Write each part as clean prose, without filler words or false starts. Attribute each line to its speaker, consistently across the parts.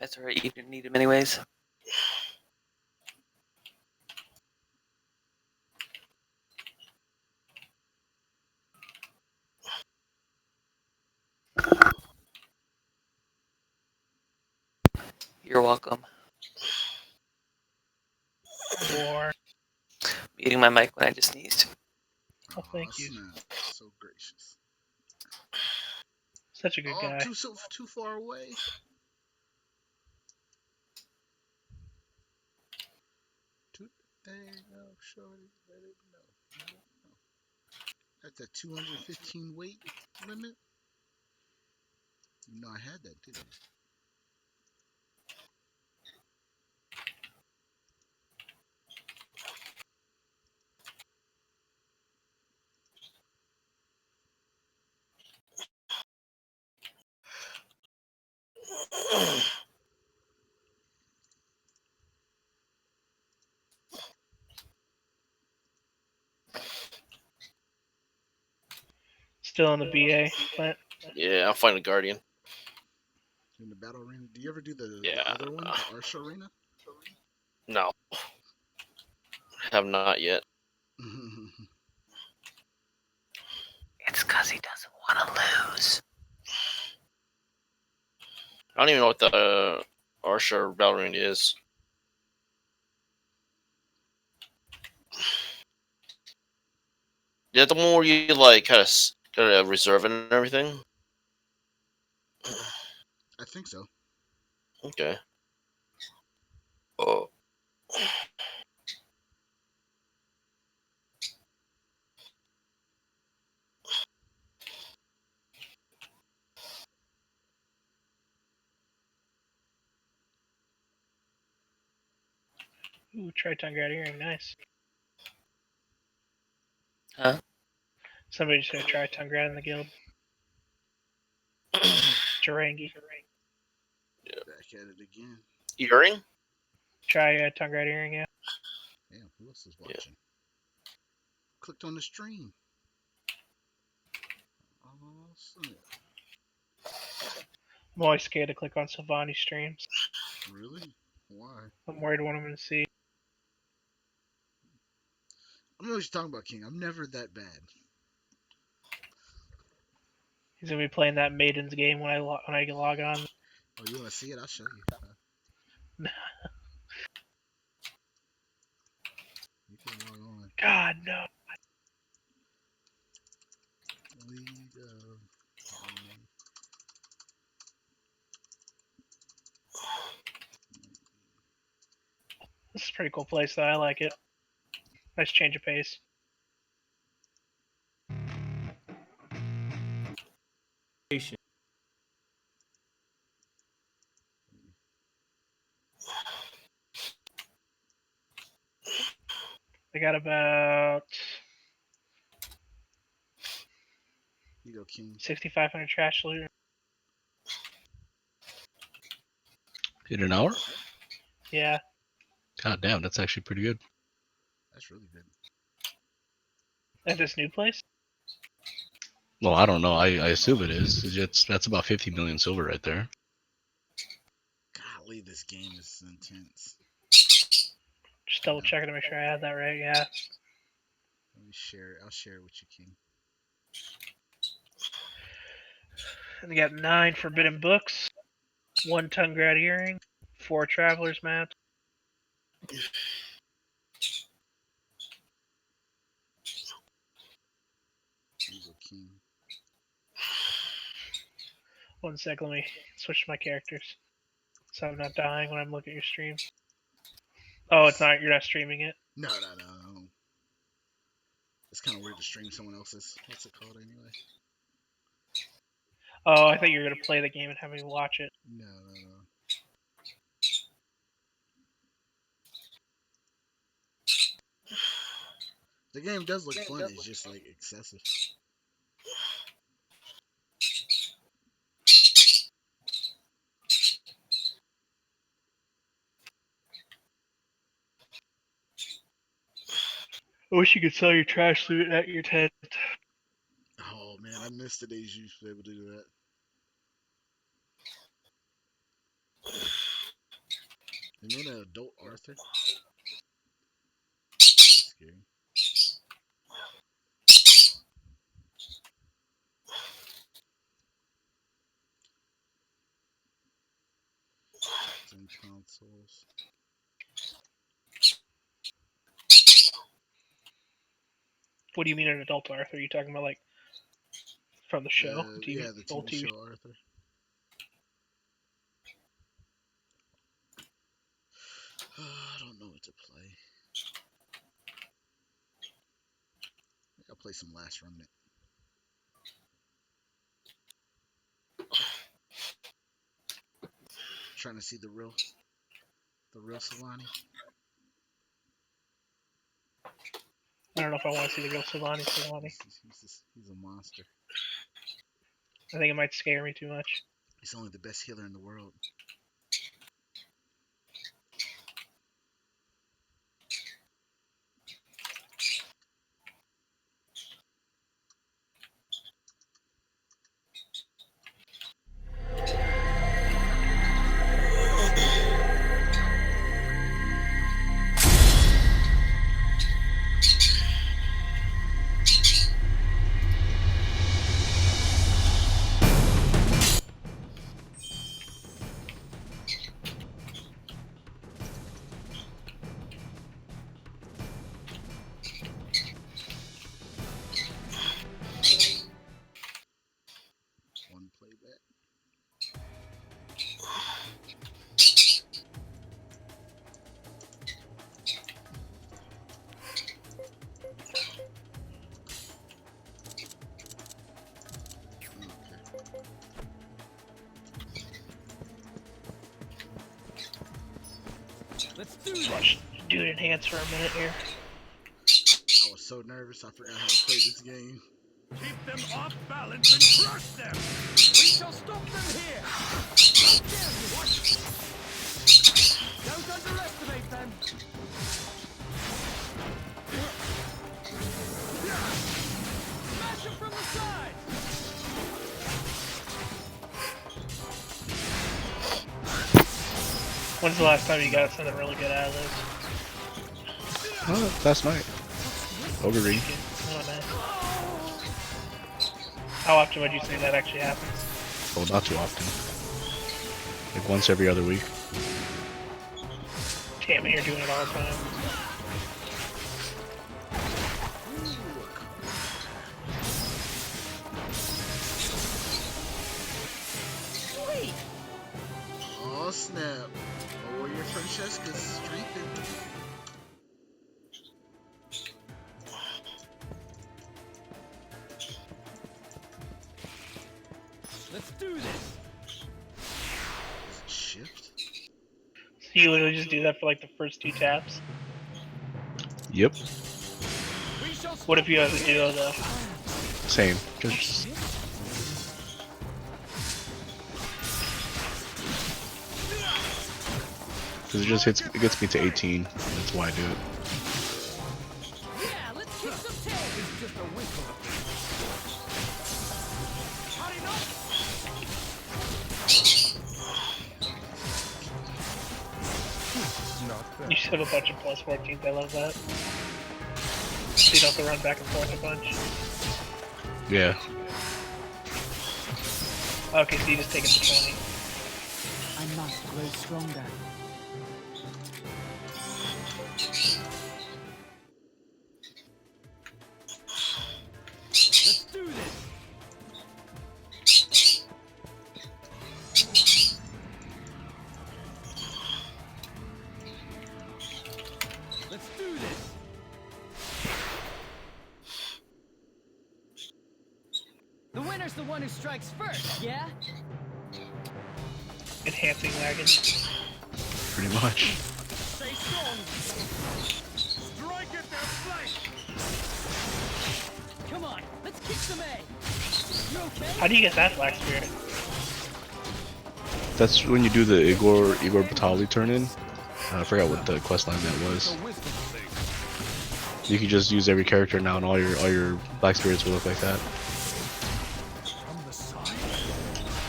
Speaker 1: That's alright, you didn't need him anyways. You're welcome.
Speaker 2: War.
Speaker 1: Muting my mic when I just sneezed.
Speaker 2: Oh, thank you.
Speaker 3: Snap. So gracious.
Speaker 2: Such a good guy.
Speaker 3: Too far away. There you go, shorty. Let it know. That's a 215 weight limit. You know I had that, didn't you?
Speaker 2: Still in the BA, Clint?
Speaker 4: Yeah, I'm fighting a Guardian.
Speaker 3: In the battle arena. Do you ever do the
Speaker 4: Yeah.
Speaker 3: other one, the Arsha arena?
Speaker 4: No. Have not yet.
Speaker 1: It's because he doesn't want to lose.
Speaker 4: I don't even know what the Arsha battle arena is. Is that the one where you like gotta reserve it and everything?
Speaker 3: I think so.
Speaker 4: Okay. Oh.
Speaker 2: Ooh, Triton Grad Earring, nice.
Speaker 1: Huh?
Speaker 2: Somebody just got a Triton Grad in the guild. Jarangi.
Speaker 3: Back at it again.
Speaker 4: Earring?
Speaker 3: Try
Speaker 2: Triton Grad Earring, yeah.
Speaker 3: Damn, who else is watching? Clicked on the stream. Oh, snap.
Speaker 2: I'm always scared to click on Sylvani's streams.
Speaker 3: Really? Why?
Speaker 2: I'm worried what I'm going to see.
Speaker 3: I don't know what you're talking about, King. I'm never that bad.
Speaker 2: He's going to be playing that Maiden's game when I log on.
Speaker 3: Oh, you want to see it? I'll show you. You can log on.
Speaker 2: God, no.
Speaker 3: League of...
Speaker 2: This is a pretty cool place, though. I like it. Nice change of pace. I got about
Speaker 3: You go, King.
Speaker 2: 6,500 trash loot.
Speaker 5: In an hour?
Speaker 2: Yeah.
Speaker 5: God damn, that's actually pretty good.
Speaker 3: That's really good.
Speaker 2: At this new place?
Speaker 5: Well, I don't know. I assume it is. That's about 50 million silver right there.
Speaker 3: Golly, this game is intense.
Speaker 2: Just double checking to make sure I had that right, yeah.
Speaker 3: Let me share it. I'll share it with you, King.
Speaker 2: And we got 9 forbidden books, 1 ton grad earring, 4 travelers maps.
Speaker 3: You go, King.
Speaker 2: 1 sec, let me switch to my characters. So I'm not dying when I'm looking at your stream. Oh, it's not. You're not streaming it?
Speaker 3: No. It's kind of weird to stream someone else's. What's it called anyway?
Speaker 2: Oh, I thought you were going to play the game and have me watch it.
Speaker 3: No. The game does look fun. It's just like excessive.
Speaker 2: I wish you could sell your trash loot at your tent.
Speaker 3: Oh man, I missed the days you used to be able to do that. You know that adult Arthur? That's scary. Some consoles.
Speaker 2: What do you mean an adult Arthur? Are you talking about like from the show?
Speaker 3: Yeah, the
Speaker 2: old
Speaker 3: TV show Arthur. I don't know what to play. I'll play some Last Remnant. Trying to see the real Solani.
Speaker 2: I don't know if I want to see the real Solani.
Speaker 3: He's a monster.
Speaker 2: I think it might scare me too much.
Speaker 3: He's only the best healer in the world. One playback.
Speaker 1: Let's do
Speaker 2: Just
Speaker 1: this.
Speaker 2: watch Dude enhance for a minute here.
Speaker 3: I was so nervous I forgot how to play this game.
Speaker 1: Keep them off balance and crush them. We shall stop them here. Damn you, what? Don't underestimate them. Smash them from the side.
Speaker 2: When's the last time you got something really good out of this?
Speaker 5: Last night. Ogre Ring.
Speaker 2: Oh, nice. How often would you say that actually happens?
Speaker 5: Oh, not too often. Like once every other week.
Speaker 2: Damn it, you're doing it all the time.
Speaker 1: Sweet.
Speaker 3: Oh snap! Warrior Francesca's strengthened.
Speaker 1: Let's do this.
Speaker 3: Shift?
Speaker 2: So you literally just do that for like the first 2 taps?
Speaker 5: Yep.
Speaker 1: We shall
Speaker 2: What if you have to do though?
Speaker 5: Same. Just because it just it gets me to 18. That's why I do it.
Speaker 1: Yeah, let's kick some tail. It's just a whistle. Hot enough? Not bad.
Speaker 2: You should have a bunch of plus 14s, I love that. So you don't have to run back and forth a bunch.
Speaker 5: Yeah.
Speaker 2: Okay, so you just take it to 20.
Speaker 6: I must grow stronger.
Speaker 1: Let's do this. Let's do this. The winner's the one who strikes first, yeah?
Speaker 2: Enhancing wagon.
Speaker 5: Pretty much.
Speaker 1: Stay strong. Strike at their flank. Come on, let's kick some A. You okay?
Speaker 2: How do you get that Black Spirit?
Speaker 5: That's when you do the Igor Batali turn in. I forgot what the quest line that was. You can just use every character now, and all your Black Spirits will look like that.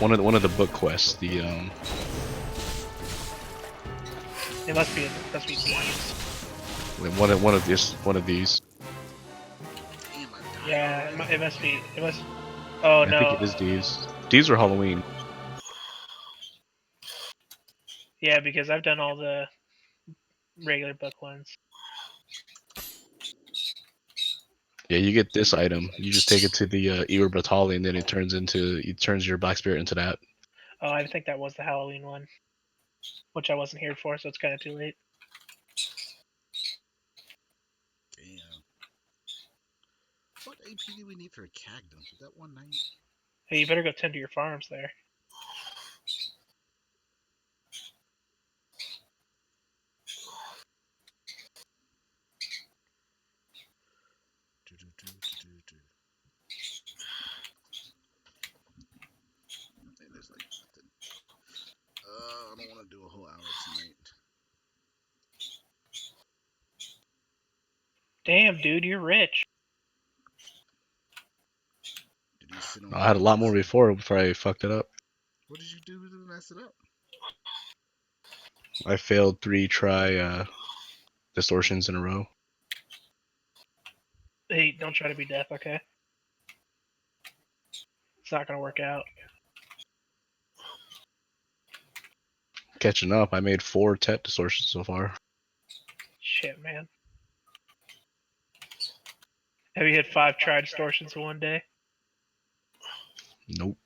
Speaker 5: One of the book quests, the
Speaker 2: It must be these.
Speaker 5: Like one of these.
Speaker 3: Damn, I died
Speaker 2: Yeah,
Speaker 3: already.
Speaker 2: it must be. It must. Oh
Speaker 5: I think
Speaker 2: no.
Speaker 5: it is these. These are Halloween.
Speaker 2: Yeah, because I've done all the regular book ones.
Speaker 5: Yeah, you get this item. You just take it to the Igor Battalion, then it turns your black spirit into that.
Speaker 2: Oh, I think that was the Halloween one, which I wasn't here for, so it's kind of too late.
Speaker 3: Damn. What AP do we need for a cactus? Is that 190?
Speaker 2: Hey, you better go tend to your farms there.
Speaker 3: Man, there's like nothing. I don't want to do a whole hour tonight.
Speaker 2: Damn, dude, you're rich.
Speaker 3: Did you sit on
Speaker 5: I had a lot more
Speaker 3: coins?
Speaker 5: before I fucked it up.
Speaker 3: What did you do to mess it up?
Speaker 5: I failed 3 distortions in a row.
Speaker 2: Hey, don't try to be deaf, okay? It's not gonna work out.
Speaker 5: Catching up, I made 4 Tet distortions so far.
Speaker 2: Shit, man. Have you hit 5 try distortions in one day?
Speaker 5: Nope.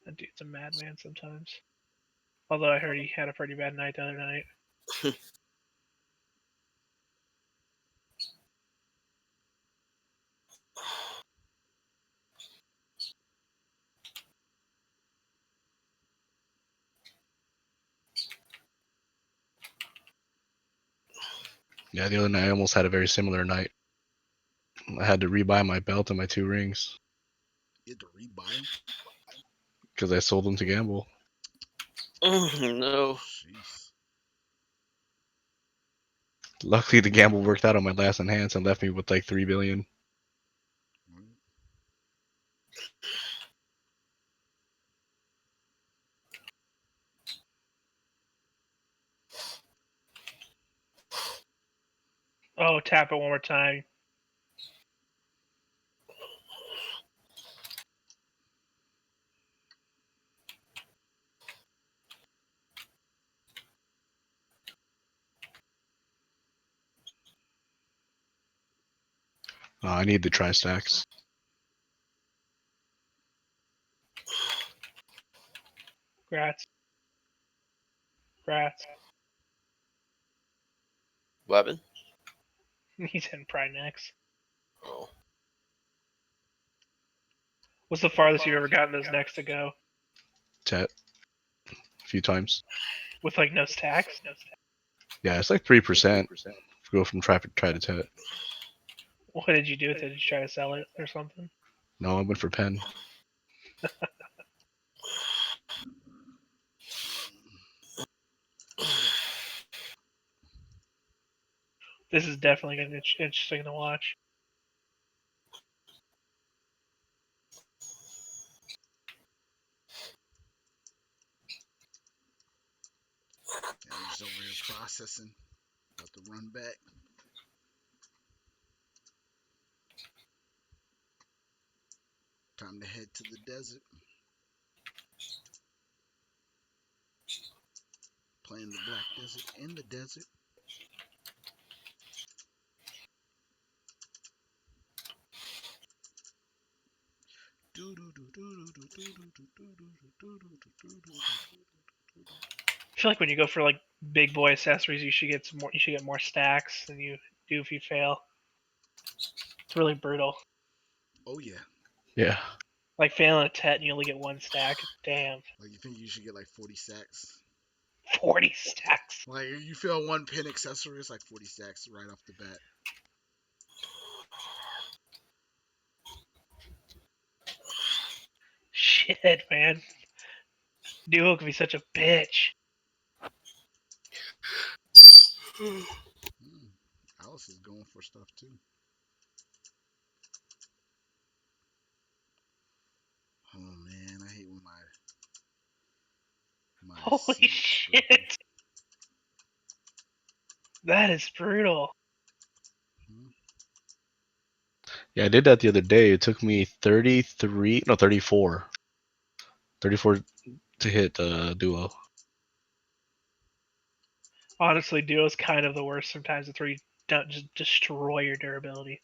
Speaker 2: That dude's a madman sometimes. Although I heard he had a pretty bad night the other night.
Speaker 5: Yeah, the other night I almost had a very similar night. I had to rebuy my belt and my 2 rings
Speaker 3: You had to rebuy them?
Speaker 5: because I sold them to gamble.
Speaker 4: No.
Speaker 3: Jeez.
Speaker 5: Luckily, the gamble worked out on my last enhance and left me with like 3 billion.
Speaker 3: Right.
Speaker 2: Oh, tap it one more time.
Speaker 5: I need the tri stacks.
Speaker 2: Grats. Grats.
Speaker 4: Weapon?
Speaker 2: He's hitting Pride next.
Speaker 4: Oh.
Speaker 2: What's the farthest you've ever gotten those necks to go?
Speaker 5: Tet. A few times.
Speaker 2: With like no stacks?
Speaker 5: Yeah, it's like 3%. Go from try to Tet.
Speaker 2: What did you do with it? Did you try to sell it or something?
Speaker 5: No, I went for pen.
Speaker 2: This is definitely going to be interesting to watch.
Speaker 3: Yeah, I'm just over here processing. About to run back. Time to head to the desert. Playing the Black Desert in the desert.
Speaker 2: I feel like when you go for like big boy accessories, you should get some more. You should get more stacks than you do if you fail. It's really brutal.
Speaker 3: Oh yeah.
Speaker 5: Yeah.
Speaker 2: Like failing a tet and you only get 1 stack. Damn,
Speaker 3: Like you think you should get like 40 sacks?
Speaker 2: 40 stacks.
Speaker 3: Like you feel one pin accessory, it's like 40 sacks right off the bat.
Speaker 2: Shit, man. Duo could be such a bitch.
Speaker 3: Hmm. Alice is going for stuff too. Oh man, I hate when my
Speaker 2: Holy
Speaker 3: seed is broken.
Speaker 2: shit. That is brutal.
Speaker 5: Yeah, I did that the other day. It took me 33, no, 34. 34 to hit duo.
Speaker 2: Honestly, duo's kind of the worst sometimes. It's where you don't just destroy your durability.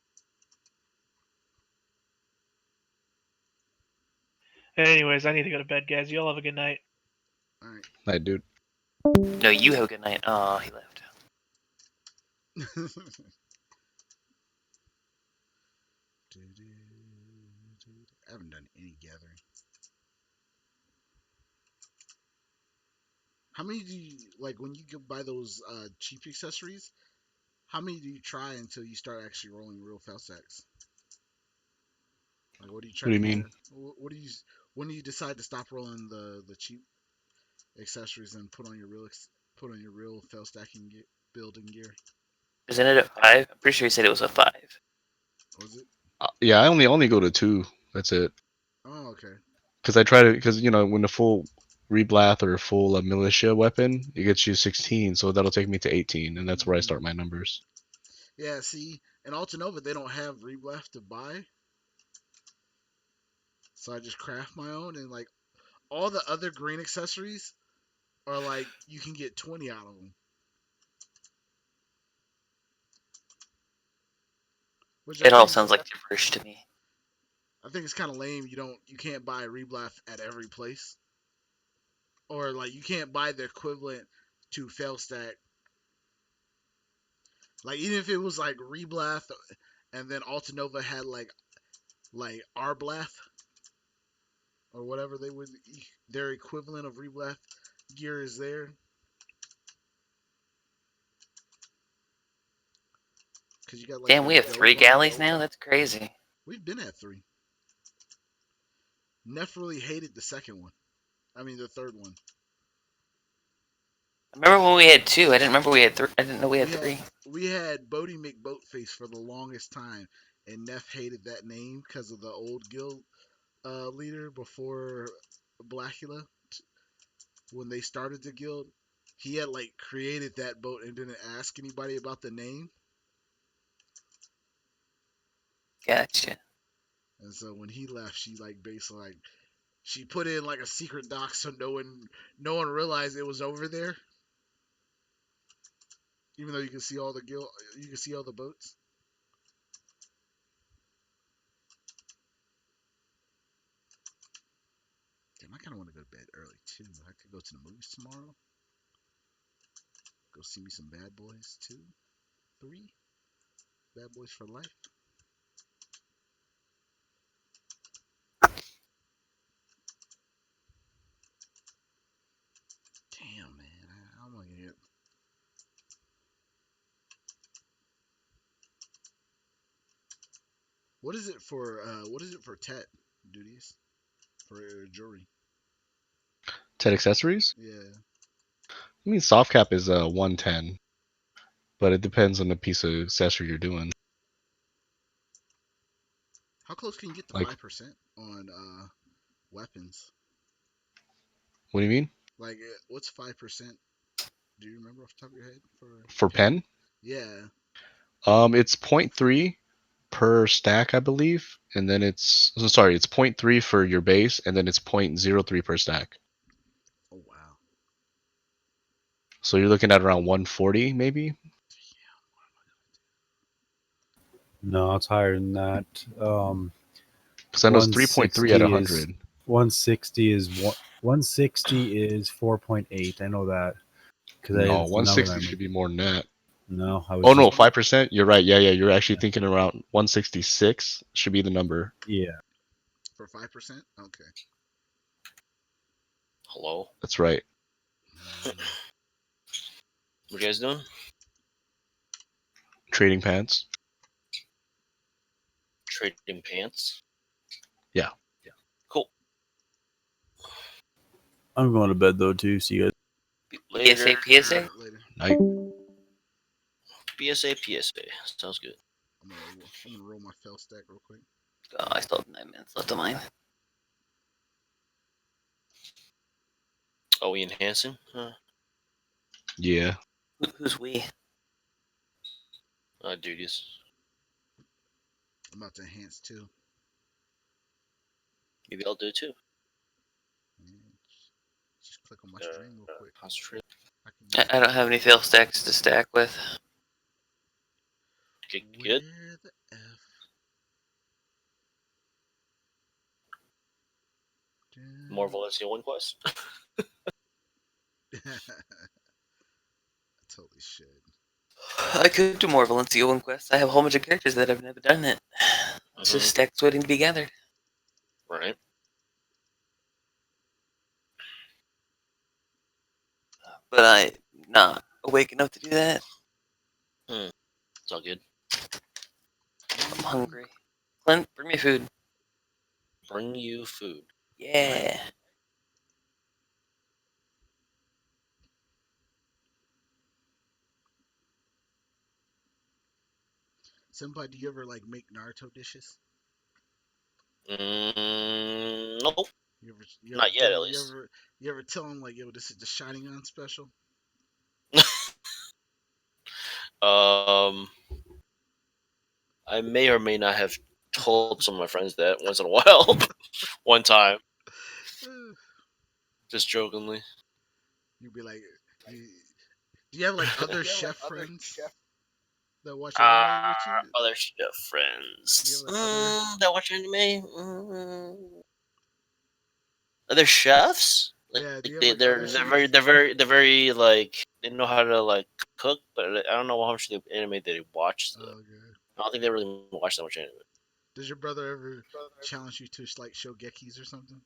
Speaker 2: Anyways, I need to go to bed, guys. You all have a good night.
Speaker 3: All right.
Speaker 5: Night, dude.
Speaker 7: No, you have a good night. Oh, he left.
Speaker 3: I haven't done any gathering. How many do you like when you go buy those cheap accessories? How many do you try until you start actually rolling real fail stacks? Like, what do you try
Speaker 5: What do
Speaker 3: to
Speaker 5: you
Speaker 3: get
Speaker 5: mean?
Speaker 3: to? What do you? When do you decide to stop rolling the cheap accessories and put on your real fail stacking building gear?
Speaker 7: Isn't it at 5? I'm pretty sure he said it was a 5.
Speaker 3: Was it?
Speaker 5: Yeah, I only go to 2. That's it.
Speaker 3: Oh, okay.
Speaker 5: Because I try to, because when the full reblath or full militia weapon, it gets you 16, so that'll take me to 18, and that's where I start my numbers.
Speaker 3: Yeah. See, in Altanova they don't have reblath to buy, so I just craft my own, and like all the other green accessories are like you can get 20 out of them. Which
Speaker 7: It all sounds like gibberish to me.
Speaker 3: I think it's kind of lame. You can't buy reblath at every place, or like you can't buy the equivalent to fail stack. Like even if it was like reblath, and then Altanova had like Arblath or whatever their equivalent of reblath gear is there. Because you got like
Speaker 7: Damn,
Speaker 3: the
Speaker 7: we have
Speaker 3: goat
Speaker 7: 3
Speaker 3: one.
Speaker 7: galleys now? That's crazy.
Speaker 3: We've been at 3. Neff really hated the second one. I mean the third one.
Speaker 7: I remember when we had 2. I didn't remember we had 3. I didn't know we had 3.
Speaker 3: We had Bodie McBoatface for the longest time, and Neff hated that name because of the old guild leader before Blackula. When they started the guild, he had like created that boat and didn't ask anybody about the name.
Speaker 7: Gotcha.
Speaker 3: And so when he left, she like basically like she put in like a secret dock so no one realized it was over there. Even though you can see all the guild, you can see all the boats. Damn, I kind of want to go to bed early too. I could go to the movies tomorrow. Go see me some Bad Boys 2, 3, Bad Boys for Life. Damn, man, I'm gonna get. What is it for Tet duties for jury?
Speaker 5: Ted accessories?
Speaker 3: Yeah.
Speaker 5: I mean, soft cap is 110, but it depends on the piece of accessory you're doing.
Speaker 3: How close can you get to
Speaker 5: Like,
Speaker 3: 5% on weapons?
Speaker 5: what do you mean?
Speaker 3: Like, what's 5%? Do you remember off the top of your head for
Speaker 5: For
Speaker 3: pen?
Speaker 5: pen?
Speaker 3: Yeah.
Speaker 5: It's 0.3 per stack, I believe, and then it's sorry, it's 0.3 for your base, and then it's 0.03 per stack.
Speaker 3: Oh wow.
Speaker 5: So you're looking at around 140, maybe.
Speaker 8: No, it's higher than that.
Speaker 5: Because I know it's 3.3 at
Speaker 8: 160 is
Speaker 5: 100.
Speaker 8: 160 is 160 is 4.8. I know that because
Speaker 5: No,
Speaker 8: it's the number I
Speaker 5: 160 should
Speaker 8: remember.
Speaker 5: be more than that.
Speaker 8: No, I was
Speaker 5: Oh no,
Speaker 8: just
Speaker 5: 5%. You're right. Yeah, you're actually thinking around 166 should be the number.
Speaker 8: yeah.
Speaker 3: For 5%? Okay.
Speaker 4: Hello.
Speaker 5: That's right.
Speaker 4: What you guys doing?
Speaker 5: Trading pants.
Speaker 4: Trading pants.
Speaker 5: Yeah.
Speaker 4: Cool.
Speaker 8: I'm going to bed though too. See you guys.
Speaker 7: PSA, PSA?
Speaker 3: Alright, later.
Speaker 5: Night.
Speaker 4: PSA. Sounds good.
Speaker 3: I'm gonna roll my fell stack real quick.
Speaker 7: Oh, I still have 9 minutes left of mine.
Speaker 4: Are we enhancing? Huh?
Speaker 5: Yeah.
Speaker 7: Who's we?
Speaker 4: Duties.
Speaker 3: I'm about to enhance too.
Speaker 4: Maybe I'll do it too.
Speaker 3: Yeah, just click on my stream real quick.
Speaker 4: Concentrate.
Speaker 3: I can use
Speaker 7: I don't have any fail stacks to stack with.
Speaker 4: Get
Speaker 3: Where
Speaker 4: good.
Speaker 3: the F?
Speaker 4: More Valencia 1 quest.
Speaker 3: I totally should.
Speaker 7: I could do more Valencia 1 quests. I have a whole bunch of characters that I've never done it. It's just stacks waiting to be gathered.
Speaker 4: Right.
Speaker 7: But I'm not awake enough to do that.
Speaker 4: It's all good.
Speaker 7: I'm hungry. Clint, bring me food.
Speaker 4: Bring you food.
Speaker 7: Yeah.
Speaker 3: Somebody, do you ever like make Naruto dishes?
Speaker 4: Nope.
Speaker 3: You ever
Speaker 4: Not yet, at least.
Speaker 3: you ever tell them like, yo, this is the Shining On special?
Speaker 4: I may or may not have told some of my friends that once in a while. One time, just jokingly.
Speaker 3: You'd be like, do you have like other chef friends that watch anime with you?
Speaker 4: Other chef friends.
Speaker 3: You have, like,
Speaker 4: That watch anime. Other chefs? Like
Speaker 3: Yeah, do you have,
Speaker 4: they,
Speaker 3: like,
Speaker 4: they're
Speaker 3: other
Speaker 4: they're
Speaker 3: chefs?
Speaker 4: very like they know how to like cook, but I don't know how much the anime they watch.
Speaker 3: Oh, okay.
Speaker 4: I don't think they really watch that much anime.
Speaker 3: Does your brother ever challenge you to like shogekis or something?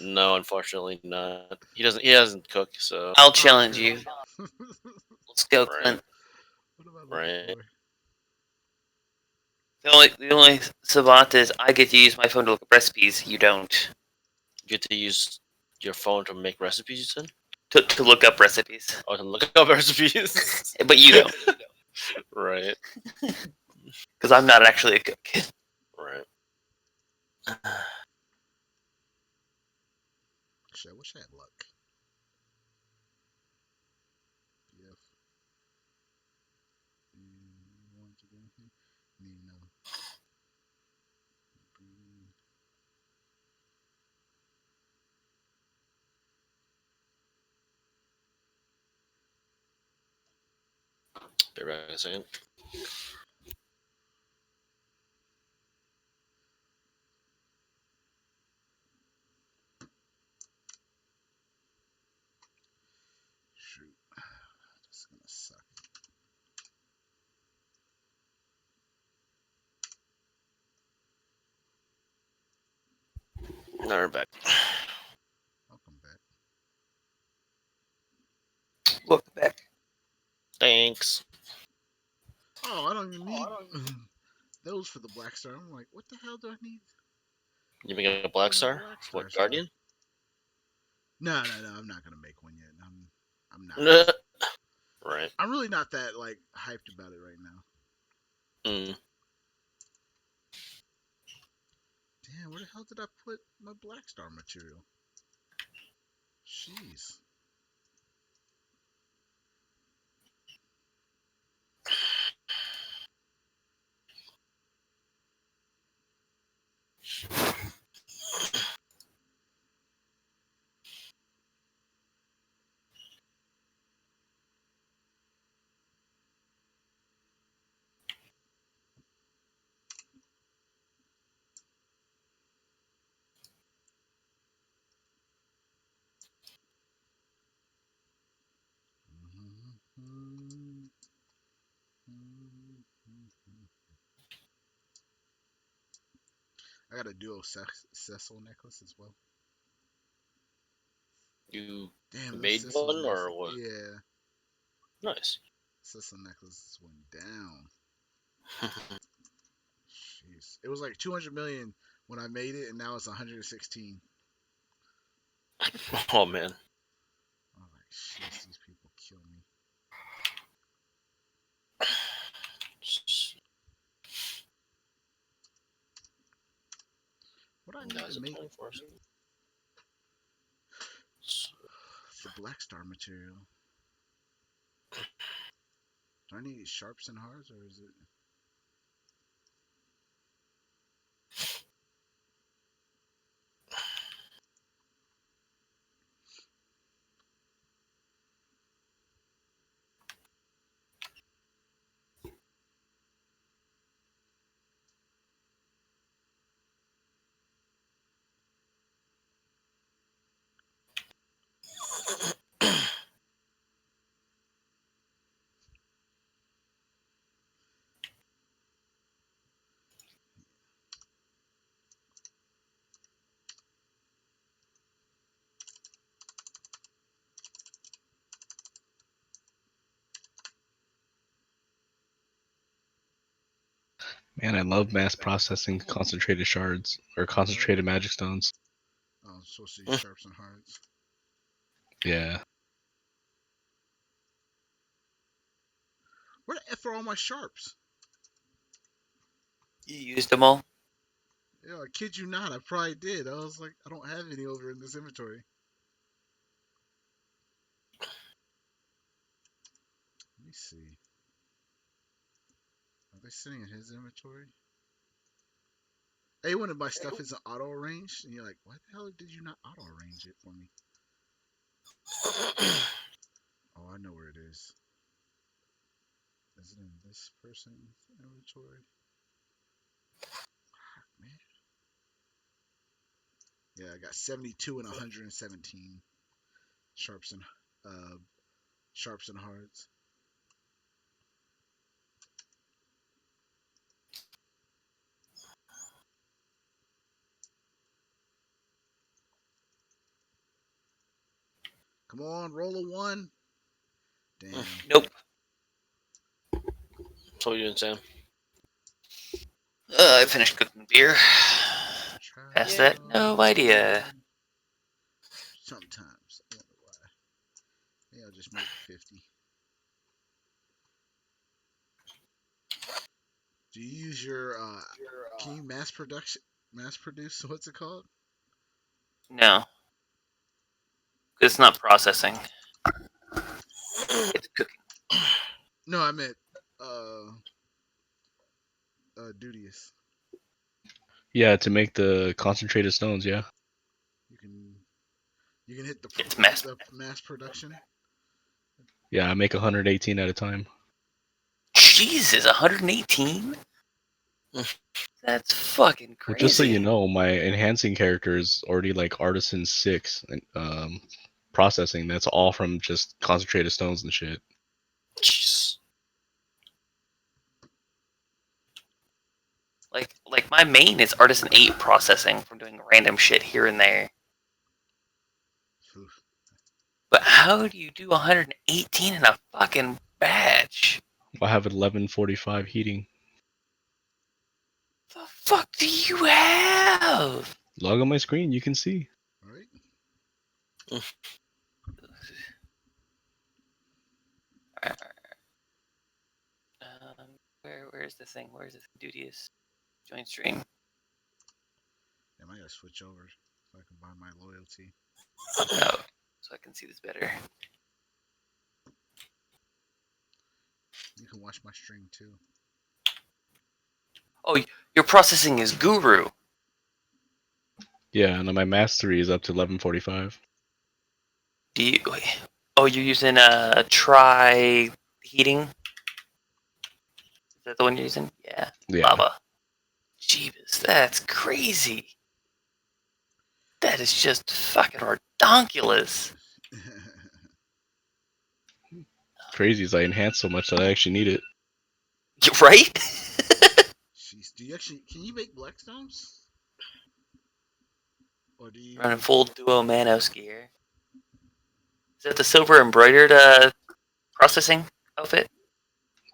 Speaker 4: No, unfortunately not. He doesn't cook, so
Speaker 7: I'll challenge you.
Speaker 3: what
Speaker 7: Let's go,
Speaker 4: Right.
Speaker 7: Clint.
Speaker 3: am I looking
Speaker 4: Right.
Speaker 3: for?
Speaker 7: The only savant is I get to use my phone to look up recipes. You don't.
Speaker 4: You get to use your phone to make recipes, you said?
Speaker 7: To look up recipes.
Speaker 4: Oh, to look up recipes.
Speaker 7: But you don't.
Speaker 4: Right.
Speaker 7: Because I'm not actually a cook.
Speaker 4: Right.
Speaker 3: Shit, I wish I had luck. Yep. You want to do anything? No.
Speaker 4: Be right a second.
Speaker 3: Shoot. This is gonna suck.
Speaker 4: Now we're back.
Speaker 3: I'll come back.
Speaker 7: Welcome back.
Speaker 4: Thanks.
Speaker 3: Oh, I don't even need those for the Black Star. I'm like, what the hell do I need?
Speaker 4: You making a Black
Speaker 3: for the
Speaker 4: Star?
Speaker 3: Black Star
Speaker 4: What,
Speaker 3: stuff?
Speaker 4: Guardian?
Speaker 3: No. I'm not gonna make one yet. I'm not.
Speaker 4: Right.
Speaker 3: I'm really not that like hyped about it right now. Damn, where the hell did I put my Black Star material? Jeez. I got a duo Cecil necklace as well.
Speaker 4: You
Speaker 3: Damn,
Speaker 4: made
Speaker 3: Cecil
Speaker 4: one or
Speaker 3: necklace.
Speaker 4: what?
Speaker 3: Yeah,
Speaker 4: Nice.
Speaker 3: Cecil necklace went down. Jeez, it was like 200 million when I made it, and now it's 116.
Speaker 4: Oh man.
Speaker 3: I'm like, jeez, these people kill me. What do I need to make the Black Star material? Do I need sharps and hards, or is it?
Speaker 5: Man, I love mass processing concentrated shards or concentrated magic stones.
Speaker 3: Oh, I'm supposed to use sharps and hards.
Speaker 5: Yeah.
Speaker 3: Where the f are all my sharps?
Speaker 7: You used them all?
Speaker 3: Yeah, I kid you not. I probably did. I was like, I don't have any over in this inventory. Let me see. Are they sitting in his inventory? Hey, one of my stuff isn't auto arranged, and you're like, why the hell did you not auto arrange it for me? Oh, I know where it is. Is it in this person's inventory? Fuck, man. Yeah, I got 72 and 117 sharps and uh sharps and hards. Come on, roll a one. Damn.
Speaker 7: Nope.
Speaker 4: So you didn't, Sam.
Speaker 7: I finished cooking beer. Past that, no idea.
Speaker 3: Sometimes. I wonder why. Maybe I'll just make 50. Do you use your can you mass produce what's it called?
Speaker 7: No. It's not processing. It's cooking.
Speaker 3: No, I meant Dudious.
Speaker 5: Yeah, to make the concentrated stones, yeah.
Speaker 3: You can hit the
Speaker 7: It's
Speaker 3: mass production.
Speaker 5: Yeah, I make 118 at a time.
Speaker 7: Jesus, 118? That's fucking
Speaker 5: Well,
Speaker 7: crazy.
Speaker 5: just so you know, my enhancing character is already like Artisan 6 and processing. That's all from just concentrated stones and shit.
Speaker 4: Jeez.
Speaker 7: Like my main is Artisan 8 processing from doing random shit here and there.
Speaker 3: Oof.
Speaker 7: But how do you do 118 in a fucking batch?
Speaker 5: I have 1145 heating.
Speaker 7: The fuck do you have?
Speaker 5: Log on my screen, you can see.
Speaker 3: All right.
Speaker 7: Where's the thing? Where's this duteous join stream?
Speaker 3: Damn, I gotta switch over so I can buy my loyalty.
Speaker 7: Oh, so I can see this better.
Speaker 3: You can watch my stream too.
Speaker 7: Oh, your processing is Guru.
Speaker 5: Yeah, and then my mastery is up to 1145.
Speaker 7: Do you? Oh, you're using a tri heating. Is that the one you're using? Yeah.
Speaker 5: Yeah.
Speaker 7: Lava. Jeebus, that's crazy. That is just fucking redonkulous.
Speaker 5: Crazy is I enhance so much that I actually need it.
Speaker 7: You right?
Speaker 3: Jeez, do you actually can you make blackstones? Or do you
Speaker 7: Running full duo Manos gear. Is that the silver embroidered processing outfit?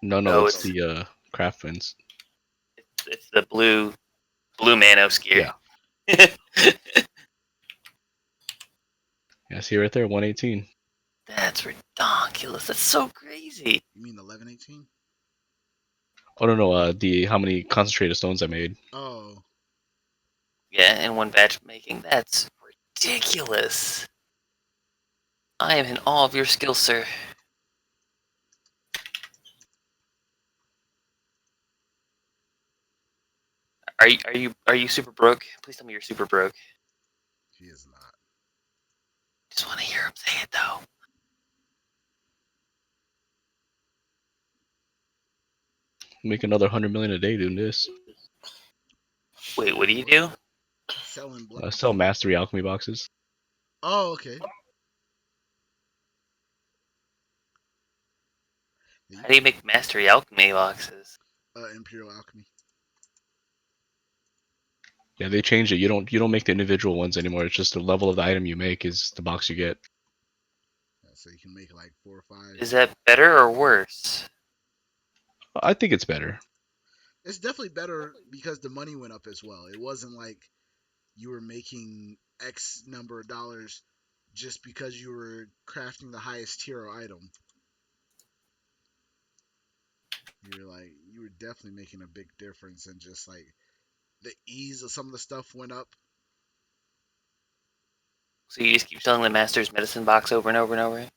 Speaker 5: No,
Speaker 7: No,
Speaker 5: it's
Speaker 7: it's
Speaker 5: the craftsman's.
Speaker 7: it's the blue Manos gear.
Speaker 5: Yeah. Yeah, see right there, 118.
Speaker 7: That's redonkulous. That's so crazy.
Speaker 3: You mean 1118?
Speaker 5: Oh no, the how many concentrated stones I made.
Speaker 3: Oh.
Speaker 7: Yeah, in one batch making. That's ridiculous. I am in awe of your skill, sir. Are you super broke? Please tell me you're super broke.
Speaker 3: He is not.
Speaker 7: Just want to hear him say it though.
Speaker 5: Make another 100 million a day doing this.
Speaker 7: Wait, what do you do?
Speaker 3: Selling black.
Speaker 5: Sell mastery alchemy boxes.
Speaker 3: Oh, okay. Yeah,
Speaker 7: How do you make mastery alchemy boxes?
Speaker 3: Imperial alchemy.
Speaker 5: Yeah, they changed it. You don't make the individual ones anymore. It's just the level of the item you make is the box you get.
Speaker 3: Yeah, so you can make like 4 or 5.
Speaker 7: Is that better or worse?
Speaker 5: I think it's better.
Speaker 3: It's definitely better because the money went up as well. It wasn't like you were making X number of dollars just because you were crafting the highest tier item. You were definitely making a big difference, and just like the ease of some of the stuff went up.
Speaker 7: So you just keep selling the master's medicine box over and over and over?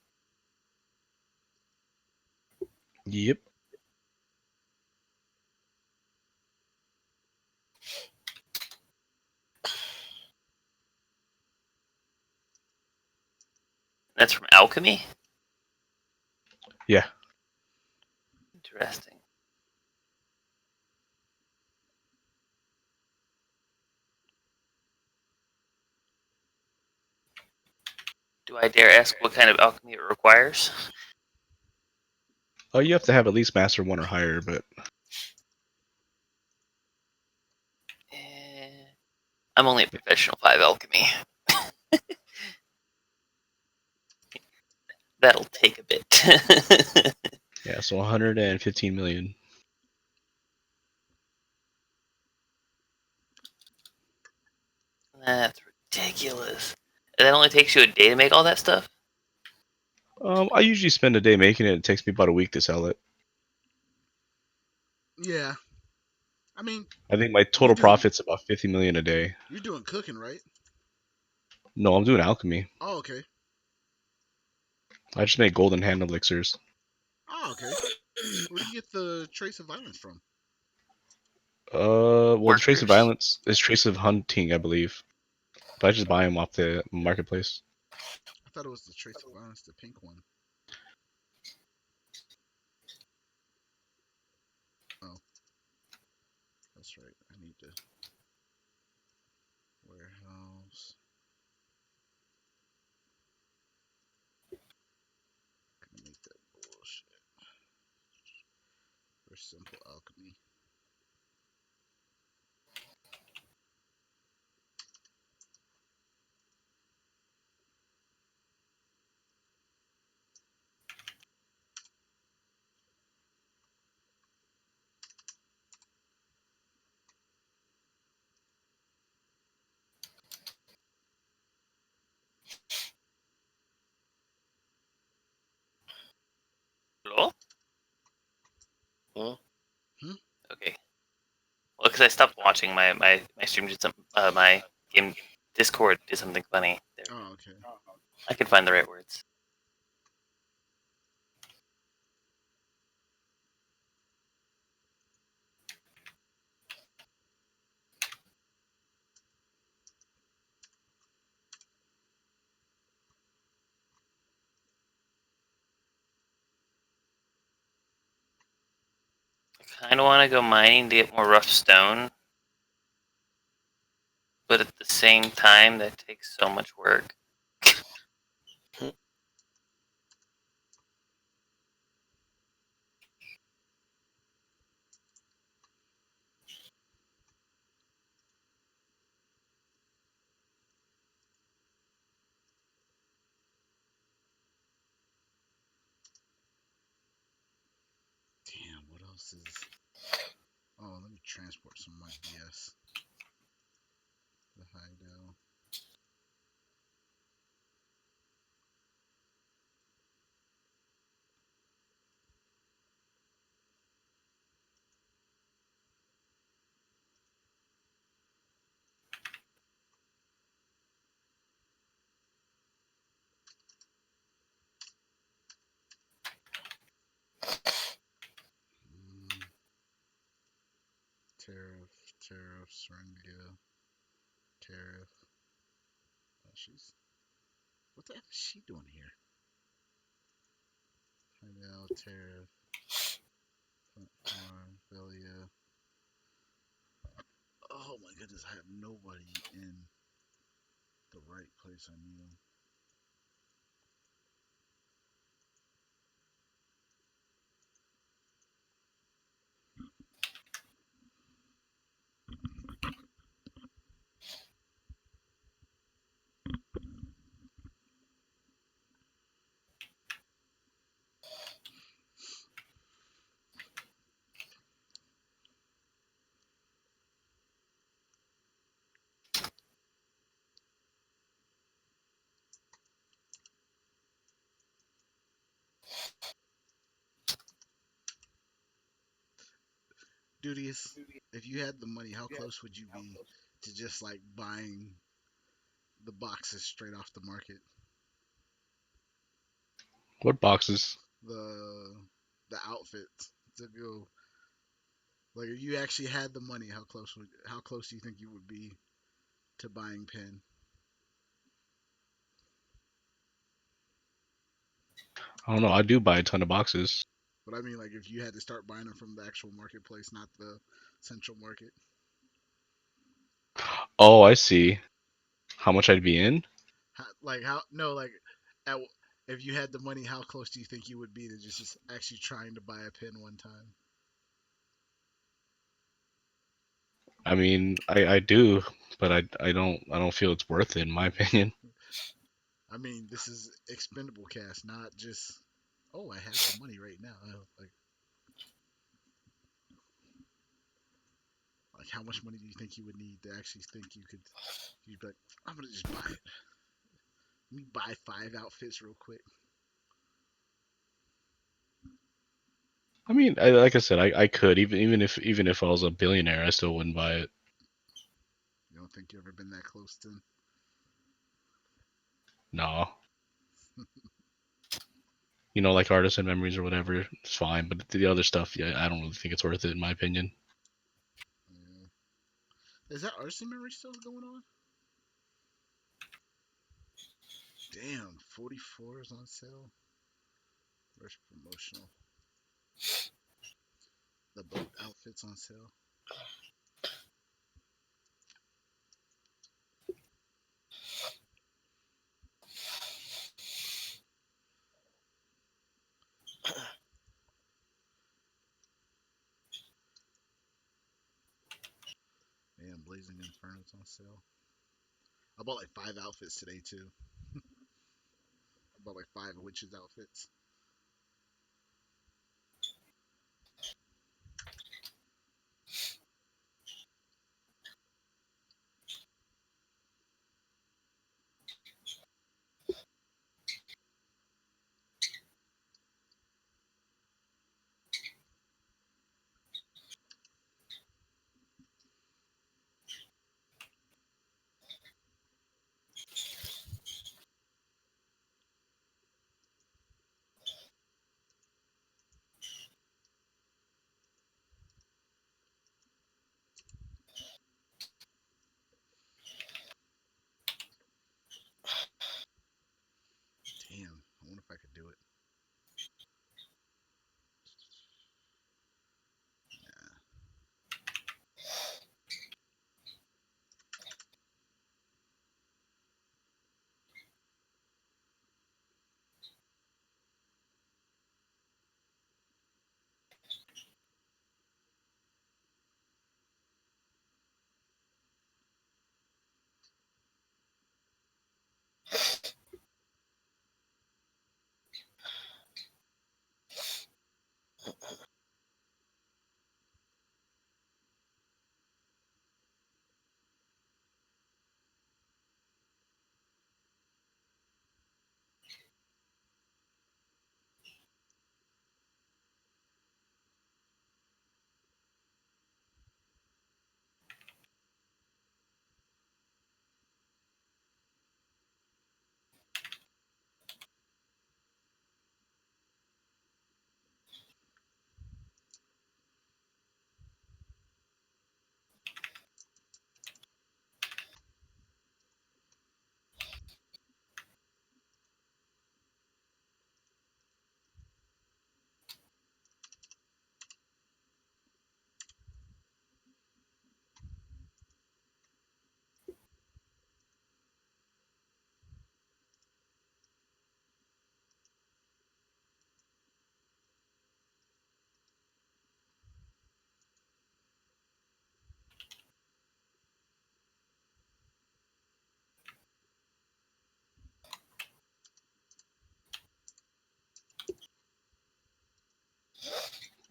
Speaker 5: Yep.
Speaker 7: That's from alchemy?
Speaker 5: Yeah.
Speaker 7: Interesting. Do I dare ask what kind of alchemy it requires?
Speaker 5: Oh, you have to have at least master 1 or higher, but
Speaker 7: Eh, I'm only a professional 5 alchemy. That'll take a bit.
Speaker 5: yeah, so 115 million.
Speaker 7: That's ridiculous. And that only takes you a day to make all that stuff?
Speaker 5: I usually spend a day making it. It takes me about a week to sell it.
Speaker 3: Yeah, I mean,
Speaker 5: I think my
Speaker 3: you
Speaker 5: total
Speaker 3: do.
Speaker 5: profit's about 50 million a day.
Speaker 3: You're doing cooking, right?
Speaker 5: No, I'm doing alchemy.
Speaker 3: Oh, okay.
Speaker 5: I just make golden hand elixirs.
Speaker 3: Oh, okay. Where do you get the trace of violence from?
Speaker 5: Well, the trace of
Speaker 7: Workers.
Speaker 5: violence is trace of hunting, I believe. But I just buy them off the marketplace.
Speaker 3: I thought it was the trace of violence, the pink one. Oh, that's right. I need to warehouse. Gonna make that bullshit for simple alchemy.
Speaker 7: Hello?
Speaker 4: Hmm?
Speaker 3: Hmm?
Speaker 7: Okay. Well, because I stopped watching my stream did some my game Discord did something funny. There.
Speaker 3: Oh, okay.
Speaker 7: I can find the right words. I kind of want to go mining to get more rough stone, but at the same time, that takes so much work.
Speaker 3: Damn, what else is... Oh, let me transport some of my BS. The hideout. Tariff Tariff, Serenga, Tariff. Oh, she's. What the F is she doing here? Heidel, Tariff, Farm, Velia. Oh my goodness, I have nobody in the right place I need them. Duties, if you had the money, how close would you be to just like buying the boxes straight off the market?
Speaker 5: What boxes?
Speaker 3: The the outfits to go. Like if you actually had the money, how close do you think you would be to buying Pin?
Speaker 5: I don't know. I do buy a ton of boxes.
Speaker 3: But I mean, like if you had to start buying them from the actual marketplace, not the central market.
Speaker 5: Oh, I see. How much I'd be in?
Speaker 3: Like how? No, like at, if you had the money, how close do you think you would be to just actually trying to buy a pin one time?
Speaker 5: I mean, I do, but I don't feel it's worth it in my opinion.
Speaker 3: I mean, this is expendable cash, not just oh, I have the money right now. Like how much money do you think you would need to actually think you could? You'd be like, I'm gonna just buy it. Let me buy 5 outfits real quick.
Speaker 5: I mean, like I said, I could even if I was a billionaire, I still wouldn't buy it.
Speaker 3: You don't think you've ever been that close to?
Speaker 5: No, like artisan memories or whatever, it's fine. But the other stuff, yeah, I don't really think it's worth it in my opinion.
Speaker 3: Yeah. Is that arson memory still going on? Damn, 44 is on sale. Where's promotional? The boat outfits on sale. Damn, Blazing Inferno's on sale. I bought like 5 outfits today too. I bought like 5 witches outfits.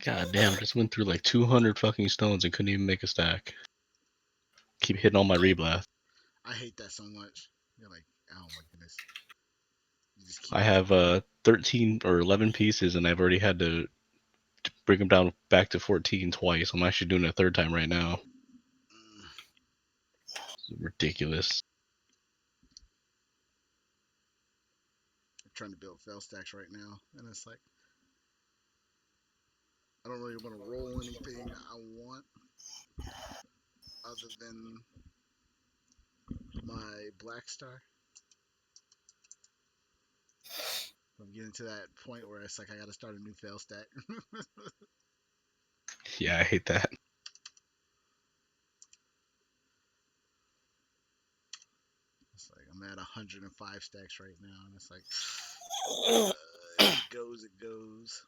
Speaker 5: God damn, just went through like 200 fucking stones and couldn't even make a stack. Keep hitting all my reblast.
Speaker 3: I hate that so much. You're like, oh my goodness. You just keep
Speaker 5: I have 13 or 11 pieces, and I've already had to bring them down back to 14 twice. I'm actually doing it a third time right now. It's ridiculous.
Speaker 3: I'm trying to build fail stacks right now, and it's like I don't really want to roll anything I want other than my black star. I'm getting to that point where it's like I got to start a new fail stack.
Speaker 5: Yeah, I hate that.
Speaker 3: It's like I'm at 105 stacks right now, and it's like it goes, it goes.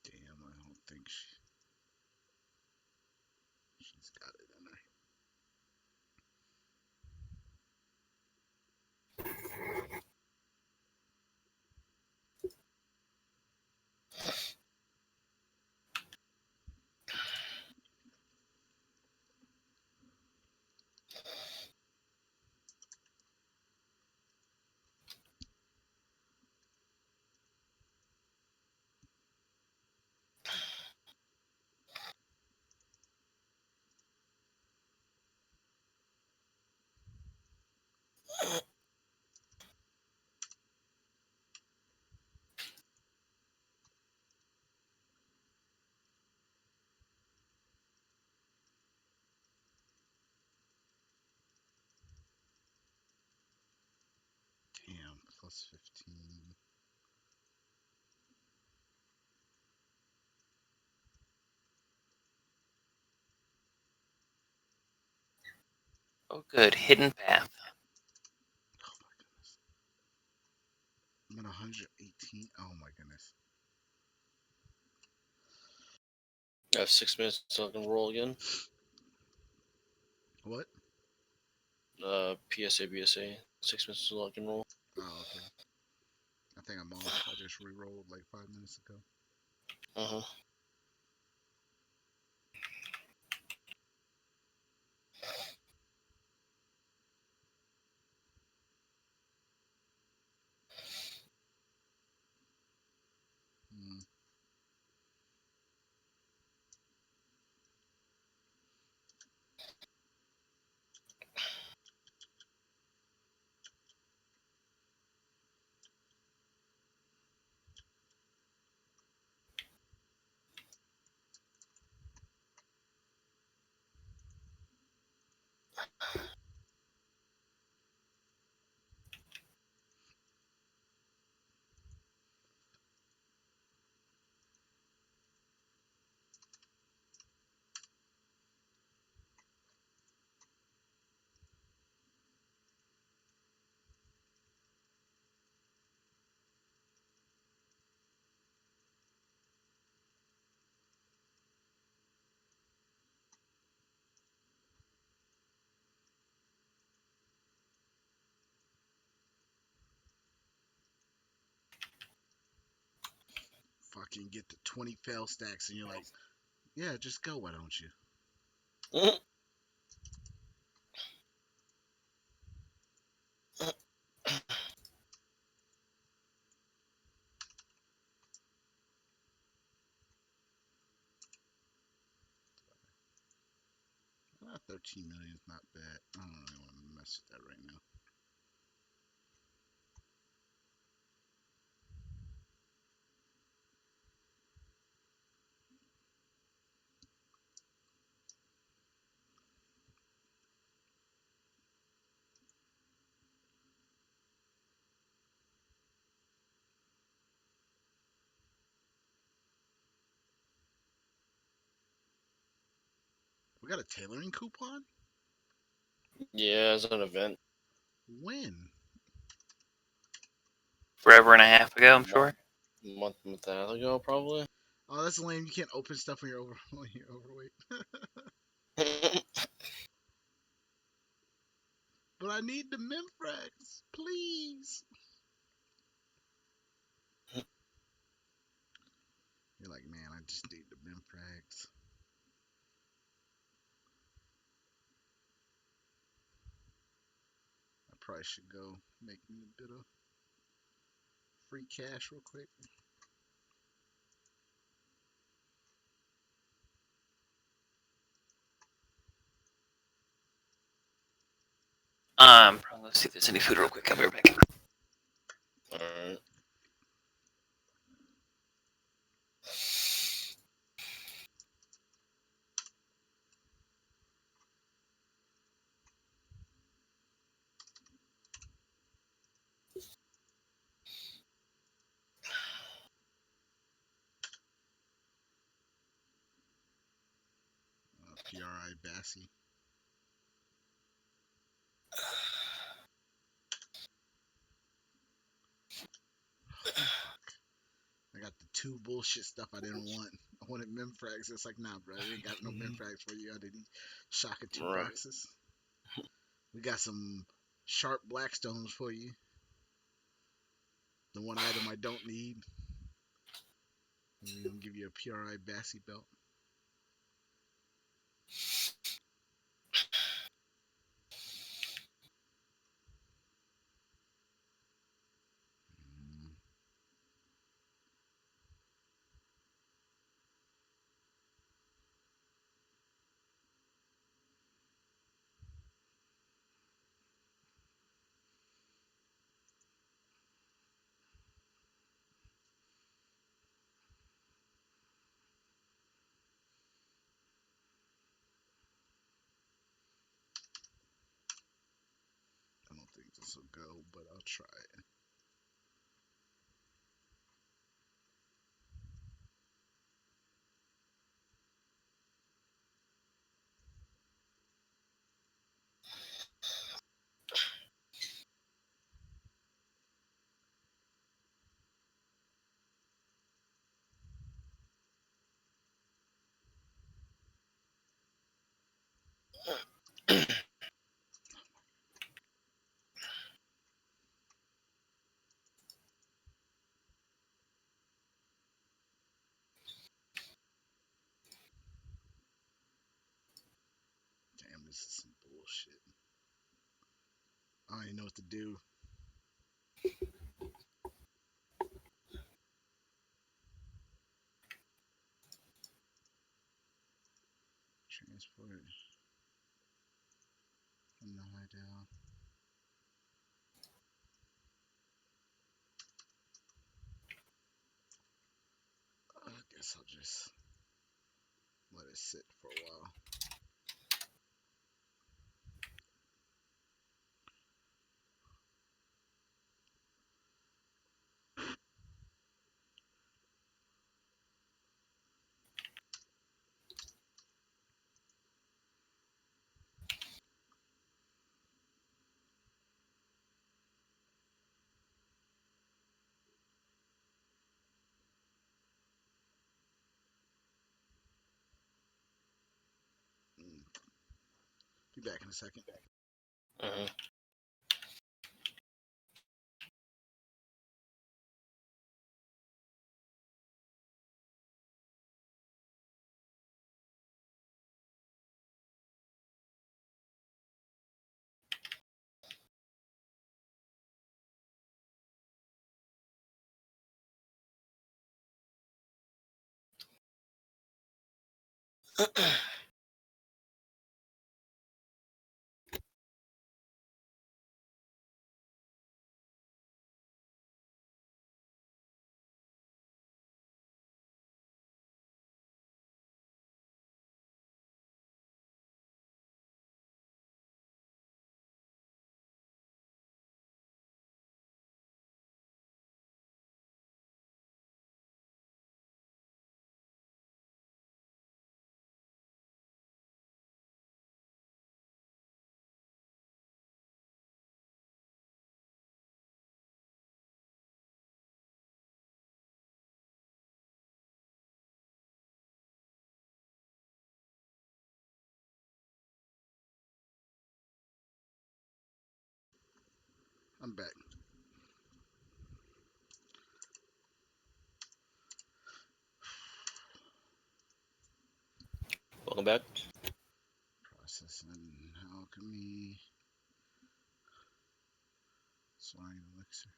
Speaker 3: Damn, I don't think she's got it in her. Damn, plus 15.
Speaker 7: Oh, good. Hidden path.
Speaker 3: Oh my goodness. I'm at 118. Oh my goodness.
Speaker 4: I have 6 minutes so I can roll again.
Speaker 3: What?
Speaker 4: PSA, BSA. 6 minutes so I can roll.
Speaker 3: Oh, okay. I think I'm off. I just re-rolled like 5 minutes ago.
Speaker 4: Uh-huh.
Speaker 3: Mm. Fucking get to 20 fail stacks, and you're like, yeah, just go. Why don't you?
Speaker 4: Mhm.
Speaker 3: 13 million is not bad. I don't really want to mess with that right now. We got a tailoring coupon?
Speaker 4: Yeah, it's an event.
Speaker 3: When?
Speaker 7: Forever and a half ago, I'm sure.
Speaker 4: Month and a half ago, probably.
Speaker 3: Oh, that's lame. You can't open stuff when you're when you're overweight. But I need the Memphrax, please. You're like, man, I just need the Memphrax. I probably should go make me a bit of free cash real quick.
Speaker 7: Let's see if there's any food real quick. I'll be right back.
Speaker 4: Alright.
Speaker 3: PRI Bassy. I got the two bullshit stuff I didn't want. I wanted Memphrax. It's like, nah, bro, I ain't got no Memphrax for you under these Shaka 2
Speaker 4: Right.
Speaker 3: boxes. We got some sharp Blackstones for you. The one item I don't need. We're gonna give you a PRI Bassy belt. I don't think this will go, but I'll try it. Damn, this is some bullshit. I don't even know what to do. Transport from the hideout. I guess I'll just let it sit for a while. Be back in a second.
Speaker 4: Mhm.
Speaker 3: I'm back.
Speaker 4: Welcome back.
Speaker 3: Processing alchemy. Soaring elixir.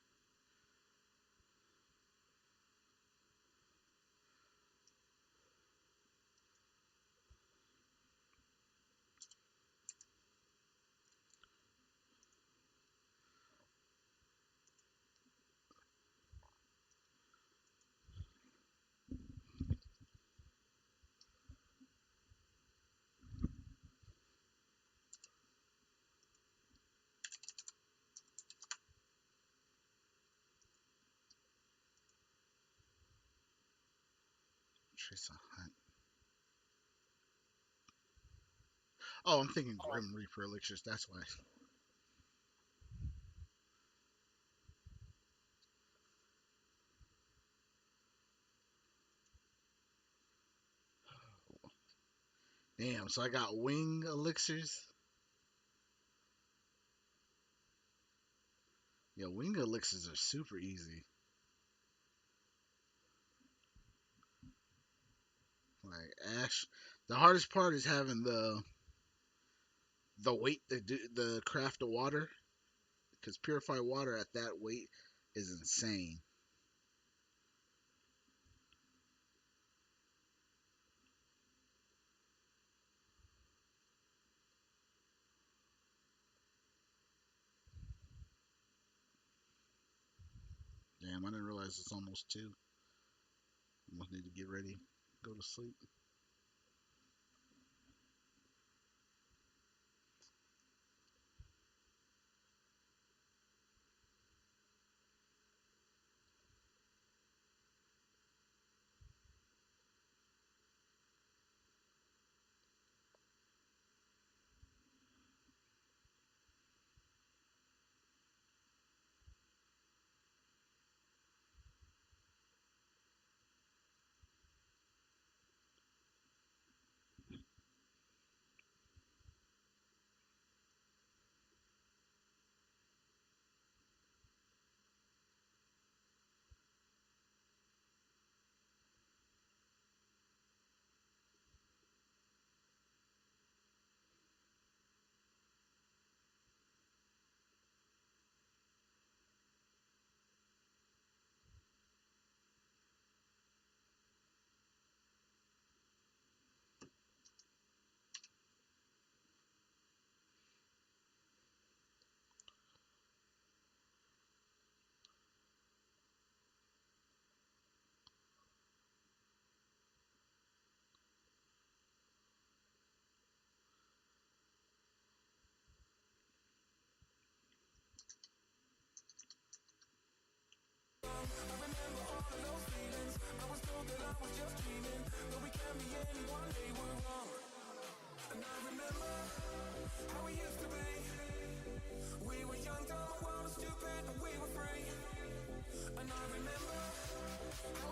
Speaker 3: Trace a hunt. Oh, I'm thinking Grim Reaper elixirs. That's why. Damn. So I got wing elixirs. Yeah, wing elixirs are super easy. Like Ash, the hardest part is having the weight to do the craft of water, because purified water at that weight is insane. Damn, I didn't realize it's almost 2. I must need to get ready, go to sleep.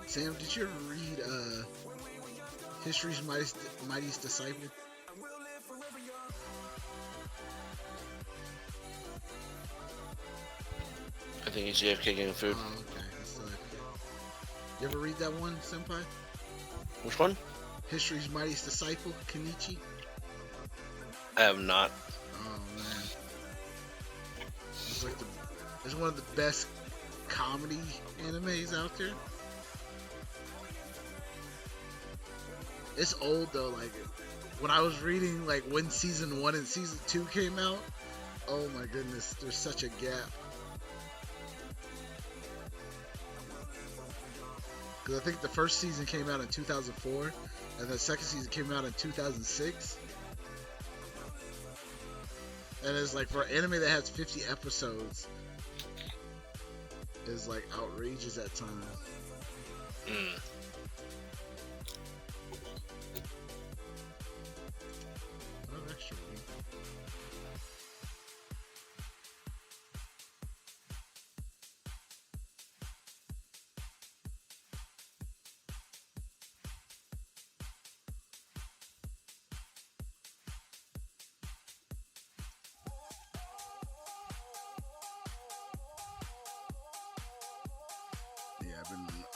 Speaker 3: Sam, did you ever read History's Mightiest Disciple?
Speaker 4: I think he's AFK getting food.
Speaker 3: Oh, okay. He's still AFK. You ever read that one, Senpai?
Speaker 4: Which one?
Speaker 3: History's Mightiest Disciple, Kenichi?
Speaker 4: I have not.
Speaker 3: Oh man, it's like it's one of the best comedy animes out there. It's old though. Like when I was reading, like when season 1 and season 2 came out. Oh my goodness, there's such a gap. Because I think the first season came out in 2004, and the second season came out in 2006. And it's like for an anime that has 50 episodes, is like outrageous at times.
Speaker 4: Mm.
Speaker 3: Oh, extra one.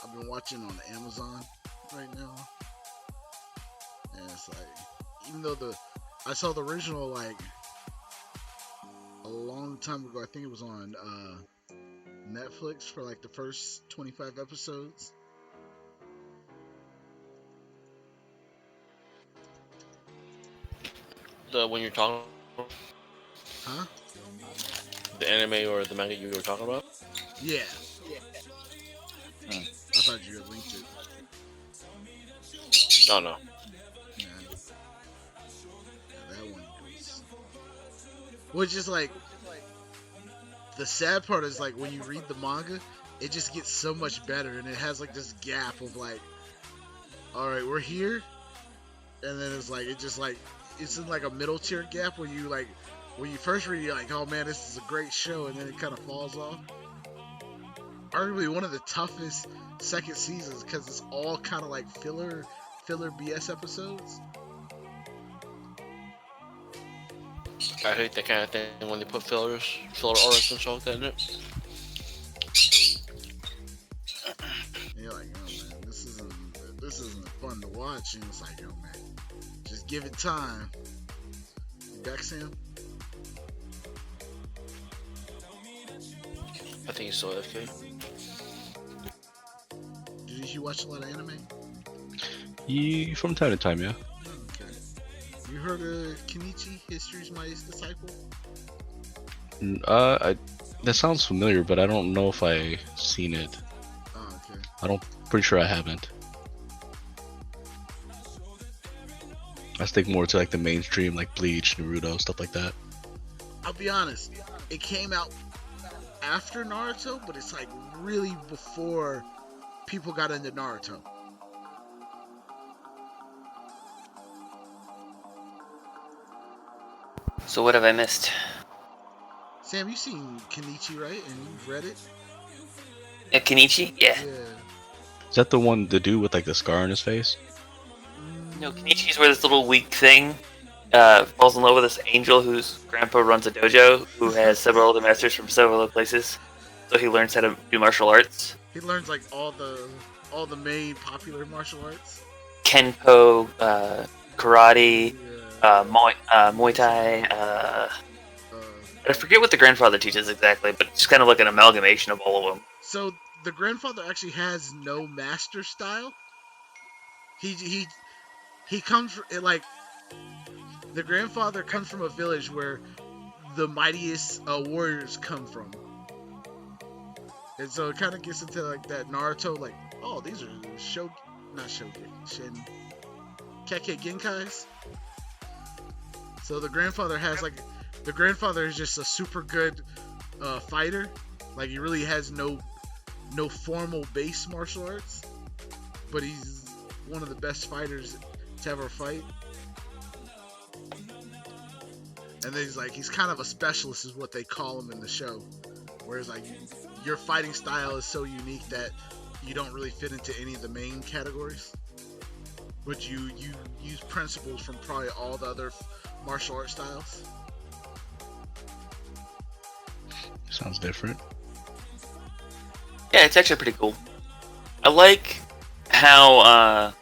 Speaker 3: I've been watching on Amazon right now, and it's like, even though I saw the original like a long time ago. I think it was on Netflix for like the first 25 episodes.
Speaker 4: The when you're talking,
Speaker 3: Huh?
Speaker 4: the anime or the manga you were talking about.
Speaker 3: Yeah. I thought you had linked it.
Speaker 4: Oh no.
Speaker 3: Yeah, that one was. Which is like the sad part is like when you read the manga, it just gets so much better, and it has like this gap of like, all right, we're here, and then it's like it's in like a middle tier gap where you like when you first read it, you're like, oh man, this is a great show, and then it kind of falls off. Arguably one of the toughest second seasons because it's all kind of like filler BS episodes.
Speaker 4: I hate that kind of thing when they put filler arcs and stuff like that in it.
Speaker 3: And you're like, oh man, this isn't fun to watch, and it's like, oh man, just give it time. You back, Sam?
Speaker 4: I think he's still AFK.
Speaker 3: Did you watch a lot of anime?
Speaker 5: From time to time, yeah.
Speaker 3: Okay. You heard of Kenichi, History's Mightiest Disciple?
Speaker 5: That sounds familiar, but I don't know if I seen it.
Speaker 3: Oh, okay.
Speaker 5: Pretty sure I haven't. I stick more to like the mainstream, like Bleach, Naruto, stuff like that.
Speaker 3: I'll be honest, it came out after Naruto, but it's like really before people got into Naruto.
Speaker 7: So what have I missed?
Speaker 3: Sam, you've seen Kenichi, right? And you've read it?
Speaker 7: Kenichi? Yeah.
Speaker 3: Yeah.
Speaker 5: Is that the dude with like the scar on his face?
Speaker 7: No, Kenichi's where this little weak thing falls in love with this angel whose grandpa runs a dojo, who has several other masters from several other places. So he learns how to do martial arts.
Speaker 3: He learns like all the main popular martial arts.
Speaker 7: Kenpo, karate,
Speaker 3: Yeah.
Speaker 7: Muay Thai. I forget what the grandfather teaches exactly, but it's kind of like an amalgamation of all of them.
Speaker 3: So the grandfather actually has no master style. He comes from, like, the grandfather comes from a village where the mightiest warriors come from, and so it kind of gets into like that Naruto, like, oh, these are Kekkei Genkais. So the grandfather is just a super good fighter. Like, he really has no formal base martial arts, but he's one of the best fighters to ever fight. And then he's kind of a specialist, is what they call him in the show. Whereas like your fighting style is so unique that you don't really fit into any of the main categories, but you use principles from probably all the other martial art styles.
Speaker 5: Sounds different.
Speaker 7: Yeah, it's actually pretty cool. I like how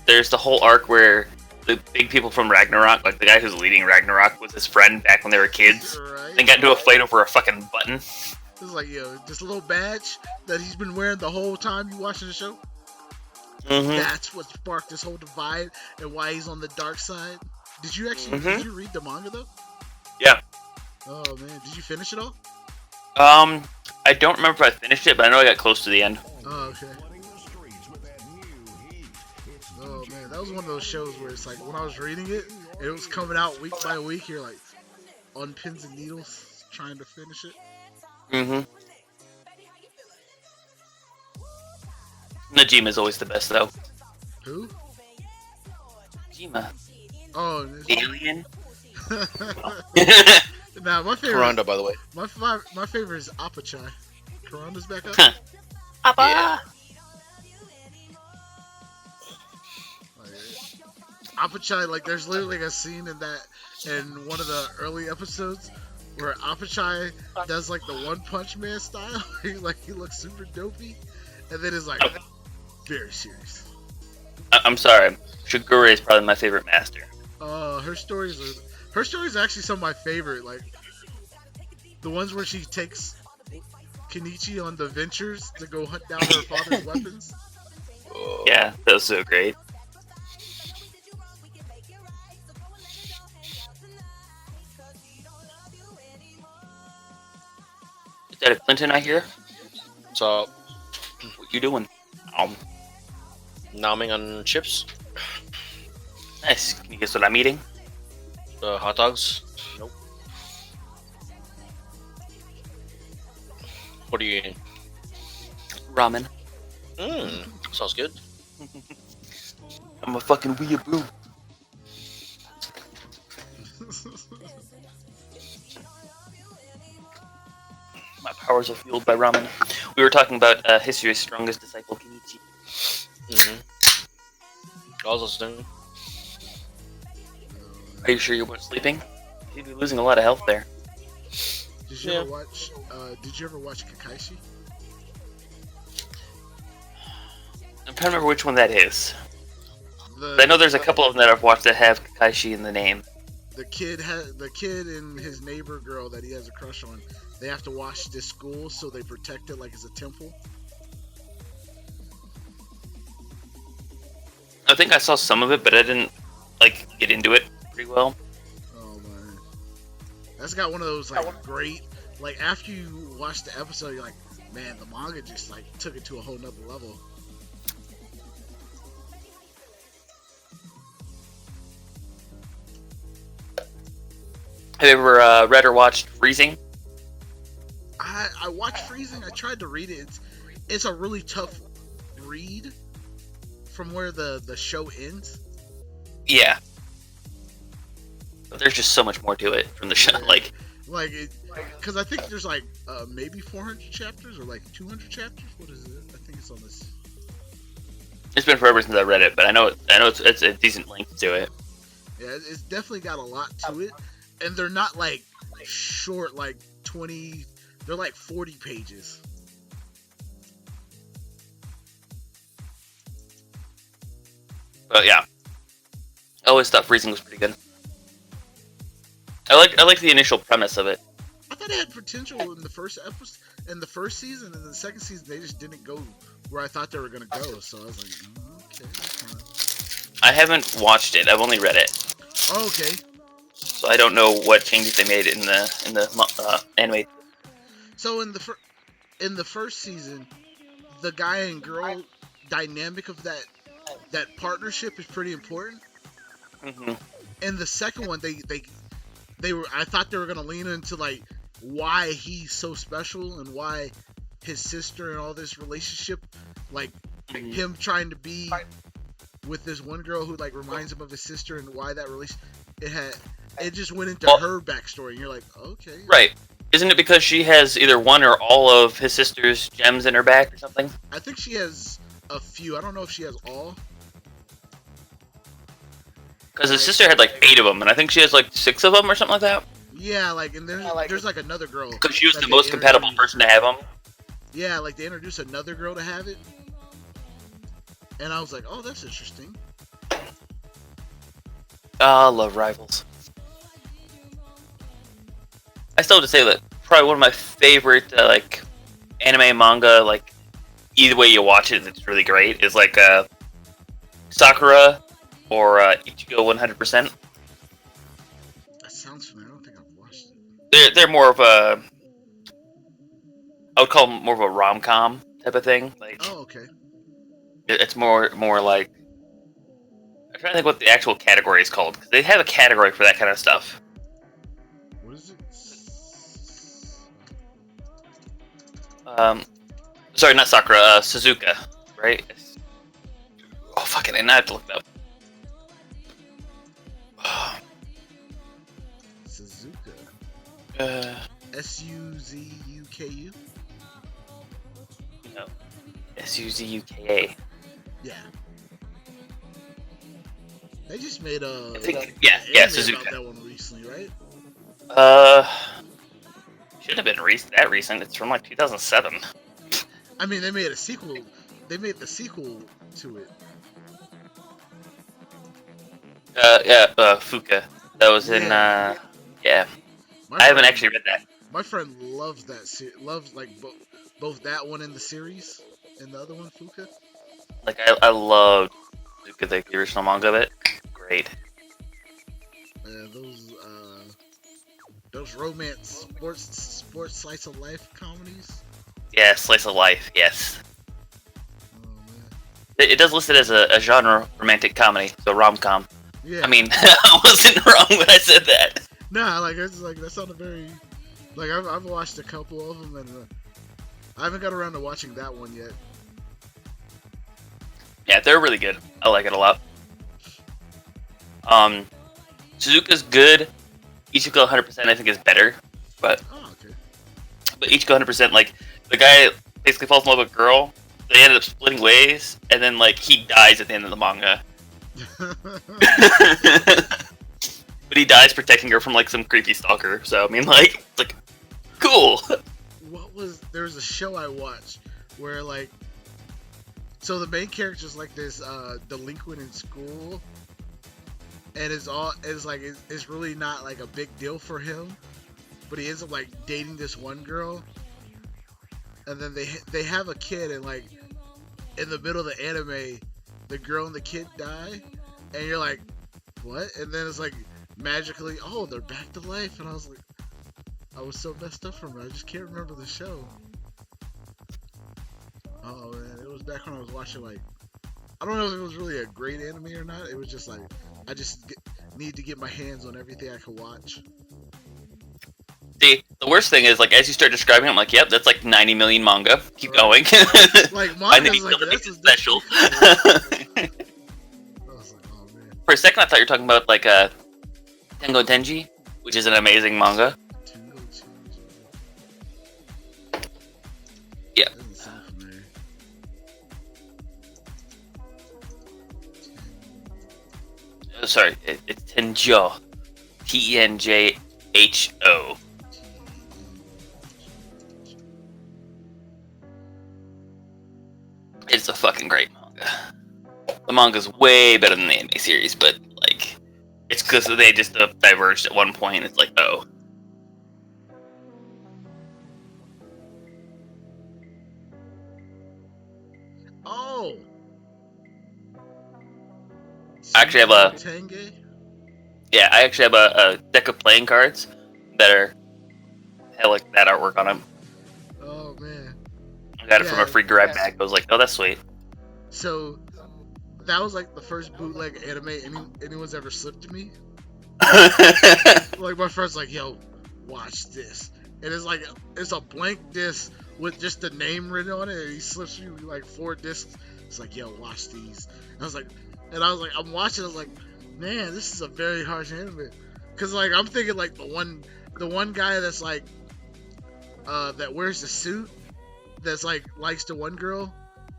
Speaker 7: there's the whole arc where the big people from Ragnarok, like the guy who's leading Ragnarok, was his friend back when they were kids.
Speaker 3: Right.
Speaker 7: They got into a fight over a fucking button.
Speaker 3: It's like, this little badge that he's been wearing the whole time you watching the show.
Speaker 7: Mm-hmm.
Speaker 3: That's what sparked this whole divide and why he's on the dark side. Did you actually did you read the manga though?
Speaker 7: Yeah.
Speaker 3: Oh man, did you finish it all?
Speaker 7: I don't remember if I finished it, but I know I got close to the end.
Speaker 3: Oh, okay. Oh man, that was one of those shows where it's like when I was reading it, and it was coming out week by week. You're like on pins and needles trying to finish it.
Speaker 7: Mm-hmm. Najima's always the best, though.
Speaker 3: Who?
Speaker 7: Najima.
Speaker 3: Oh,
Speaker 7: The alien?
Speaker 3: nah, my favorite.
Speaker 4: Kuranda, by the way.
Speaker 3: My favorite is Apachai. Kuranda's back up.
Speaker 7: Appa!
Speaker 4: Yeah.
Speaker 3: Apachai, like, there's literally a scene in one of the early episodes where Apachai does like the One Punch Man style. he looks super dopey, and then it's like very serious.
Speaker 7: I'm sorry. Shigure is probably my favorite master.
Speaker 3: Her stories are actually some of my favorite. Like the ones where she takes Kenichi on the ventures to go hunt down her father's weapons.
Speaker 7: Yeah, that was so great. Is that a Clinton I hear?
Speaker 4: So,
Speaker 7: What you doing?
Speaker 4: nomming on chips,
Speaker 7: Nice. Can you guess what I'm eating?
Speaker 4: hot dogs.
Speaker 7: Nope.
Speaker 4: What are you eating?
Speaker 7: Ramen.
Speaker 4: Sounds good.
Speaker 7: I'm a fucking weeaboo. My powers are fueled by ramen. We were talking about history's strongest disciple, Kenichi.
Speaker 4: I was listening.
Speaker 7: Are you sure you weren't sleeping? You'd be losing a lot of health there.
Speaker 3: Did you ever watch? Did you ever watch Kakaishi?
Speaker 7: I'm trying to remember which one that is.
Speaker 3: The,
Speaker 7: I know there's a couple of them that I've watched that have Kakaishi in the name.
Speaker 3: the kid and his neighbor girl that he has a crush on. They have to watch this school, so they protect it like it's a temple.
Speaker 7: I think I saw some of it, but I didn't get into it pretty well.
Speaker 3: Oh man, that's got one of those great. Like after you watch the episode, you're like, man, the manga just took it to a whole nother level.
Speaker 7: Have you ever read or watched Freezing?
Speaker 3: I watched Freezing. I tried to read it. It's a really tough read from where the show ends.
Speaker 7: Yeah. But there's just so much more to it from the show.
Speaker 3: Yeah. Because I think there's maybe 400 chapters or 200 chapters. What is it? I think it's on this.
Speaker 7: It's been forever since I read it, but I know it's a decent length to it.
Speaker 3: Yeah, it's definitely got a lot to it, and they're not short 20. They're 40 pages.
Speaker 7: But yeah, I always thought Freezing was pretty good. I like the initial premise of it.
Speaker 3: I thought it had potential in the first episode, in the first season, and the second season they just didn't go where I thought they were gonna go. So I was like, okay.
Speaker 7: I haven't watched it. I've only read it,
Speaker 3: Oh, okay.
Speaker 7: so I don't know what changes they made in the anime.
Speaker 3: So in the first season, the guy and girl dynamic of that partnership is pretty important.
Speaker 7: Mm-hmm.
Speaker 3: In the second one, they were. I thought they were gonna lean into why he's so special and why his sister and all this relationship, him trying to be with this one girl who reminds him of his sister and why that relation it just went into her backstory and you're like, okay,
Speaker 7: Right. Isn't it because she has either one or all of his sister's gems in her back or something?
Speaker 3: I think she has a few. I don't know if she has all.
Speaker 7: Because his sister had 8 of them, and I think she has 6 of them or something like that.
Speaker 3: Yeah, and there's another girl.
Speaker 7: Because she was
Speaker 3: that
Speaker 7: the
Speaker 3: they
Speaker 7: most compatible
Speaker 3: introduced.
Speaker 7: person to have them.
Speaker 3: Yeah, they introduced another girl to have it, and I was like, oh, that's interesting.
Speaker 7: Ah, love rivals. I still have to say that probably one of my favorite anime manga, either way you watch it, it's really great. Is Sakura or Ichigo 100%.
Speaker 3: That sounds familiar. I don't think I've watched it.
Speaker 7: They're more of a, I would call them more of a rom-com type of thing.
Speaker 3: Oh, okay.
Speaker 7: It's more like, I'm trying to think what the actual category is called, because they have a category for that kind of stuff.
Speaker 3: What is it?
Speaker 7: Sorry, not Sakura, Suzuka, right? Oh, fucking, and I have to look it up.
Speaker 3: Suzuka. Suzuku.
Speaker 7: No. Suzuka.
Speaker 3: Yeah. They just made a.
Speaker 7: I think,
Speaker 3: an
Speaker 7: yeah,
Speaker 3: anime
Speaker 7: Suzuka.
Speaker 3: about that one recently, right?
Speaker 7: Shouldn't have been that recent. It's from 2007.
Speaker 3: I mean, they made a sequel. they made the sequel to it.
Speaker 7: Fuka. That was in yeah.
Speaker 3: My
Speaker 7: I haven't
Speaker 3: friend-
Speaker 7: actually read that.
Speaker 3: My friend loves that loves like both that one in the series and the other one, Fuka.
Speaker 7: Like I loved Fuka, the original manga of it. Great.
Speaker 3: Those romance sports slice of life comedies.
Speaker 7: Yeah, slice of life. Yes.
Speaker 3: Oh man.
Speaker 7: It does list it as a genre romantic comedy, so rom-com.
Speaker 3: Yeah.
Speaker 7: I mean, I wasn't wrong when I said that.
Speaker 3: Nah, like it's like that sounded very. Like I've watched a couple of them and I haven't got around to watching that one yet.
Speaker 7: Yeah, they're really good. I like it a lot. Suzuka's good. Ichiko 100% I think is better, but
Speaker 3: Okay.
Speaker 7: Ichiko 100% like the guy basically falls in love with a girl. They ended up splitting ways, and then like he dies at the end of the manga. But he dies protecting her from like some creepy stalker. So I mean, like, it's like cool.
Speaker 3: There was a show I watched where like, so the main character's like this delinquent in school, and it's really not like a big deal for him, but he ends up like dating this one girl, and then they have a kid, and like in the middle of the anime, the girl and the kid die, and you're like, what? And then it's like magically, oh, they're back to life, and I was like, I was so messed up from it. I just can't remember the show. Oh man, it was back when I was watching like, I don't know if it was really a great anime or not. It was just like I just need to get my hands on everything I could watch.
Speaker 7: See, the worst thing is like as you start describing it, I'm like, yep, that's like 90 million manga. Keep going.
Speaker 3: Like
Speaker 7: I
Speaker 3: manga's like
Speaker 7: that's
Speaker 3: that's
Speaker 7: special.
Speaker 3: I was like, oh man.
Speaker 7: For a second, I thought you were talking about like Tengo Tenji, which is an amazing manga. Yeah.
Speaker 3: Doesn't sound familiar.
Speaker 7: Sorry, it's Tenjo. Tenjho. It's a fucking great manga. The manga's way better than the anime series, but like, it's because they just diverged at one point. It's like, oh.
Speaker 3: Oh.
Speaker 7: I actually have a
Speaker 3: Tenge?
Speaker 7: yeah. I actually have a deck of playing cards that have like that artwork on them.
Speaker 3: Oh man.
Speaker 7: I got it from a free grab
Speaker 3: Yeah.
Speaker 7: bag. I was like, oh, that's sweet.
Speaker 3: So that was like the first bootleg anime anyone's ever slipped to me. Like my friend's like, yo, watch this. And it's a blank disc with just the name written on it, and he slips you like 4 discs. It's like, yo, watch these. And I was like, I'm watching, I was like, man, this is a very harsh anime. Cause like I'm thinking like the one guy that's like that wears the suit that's like likes the one girl,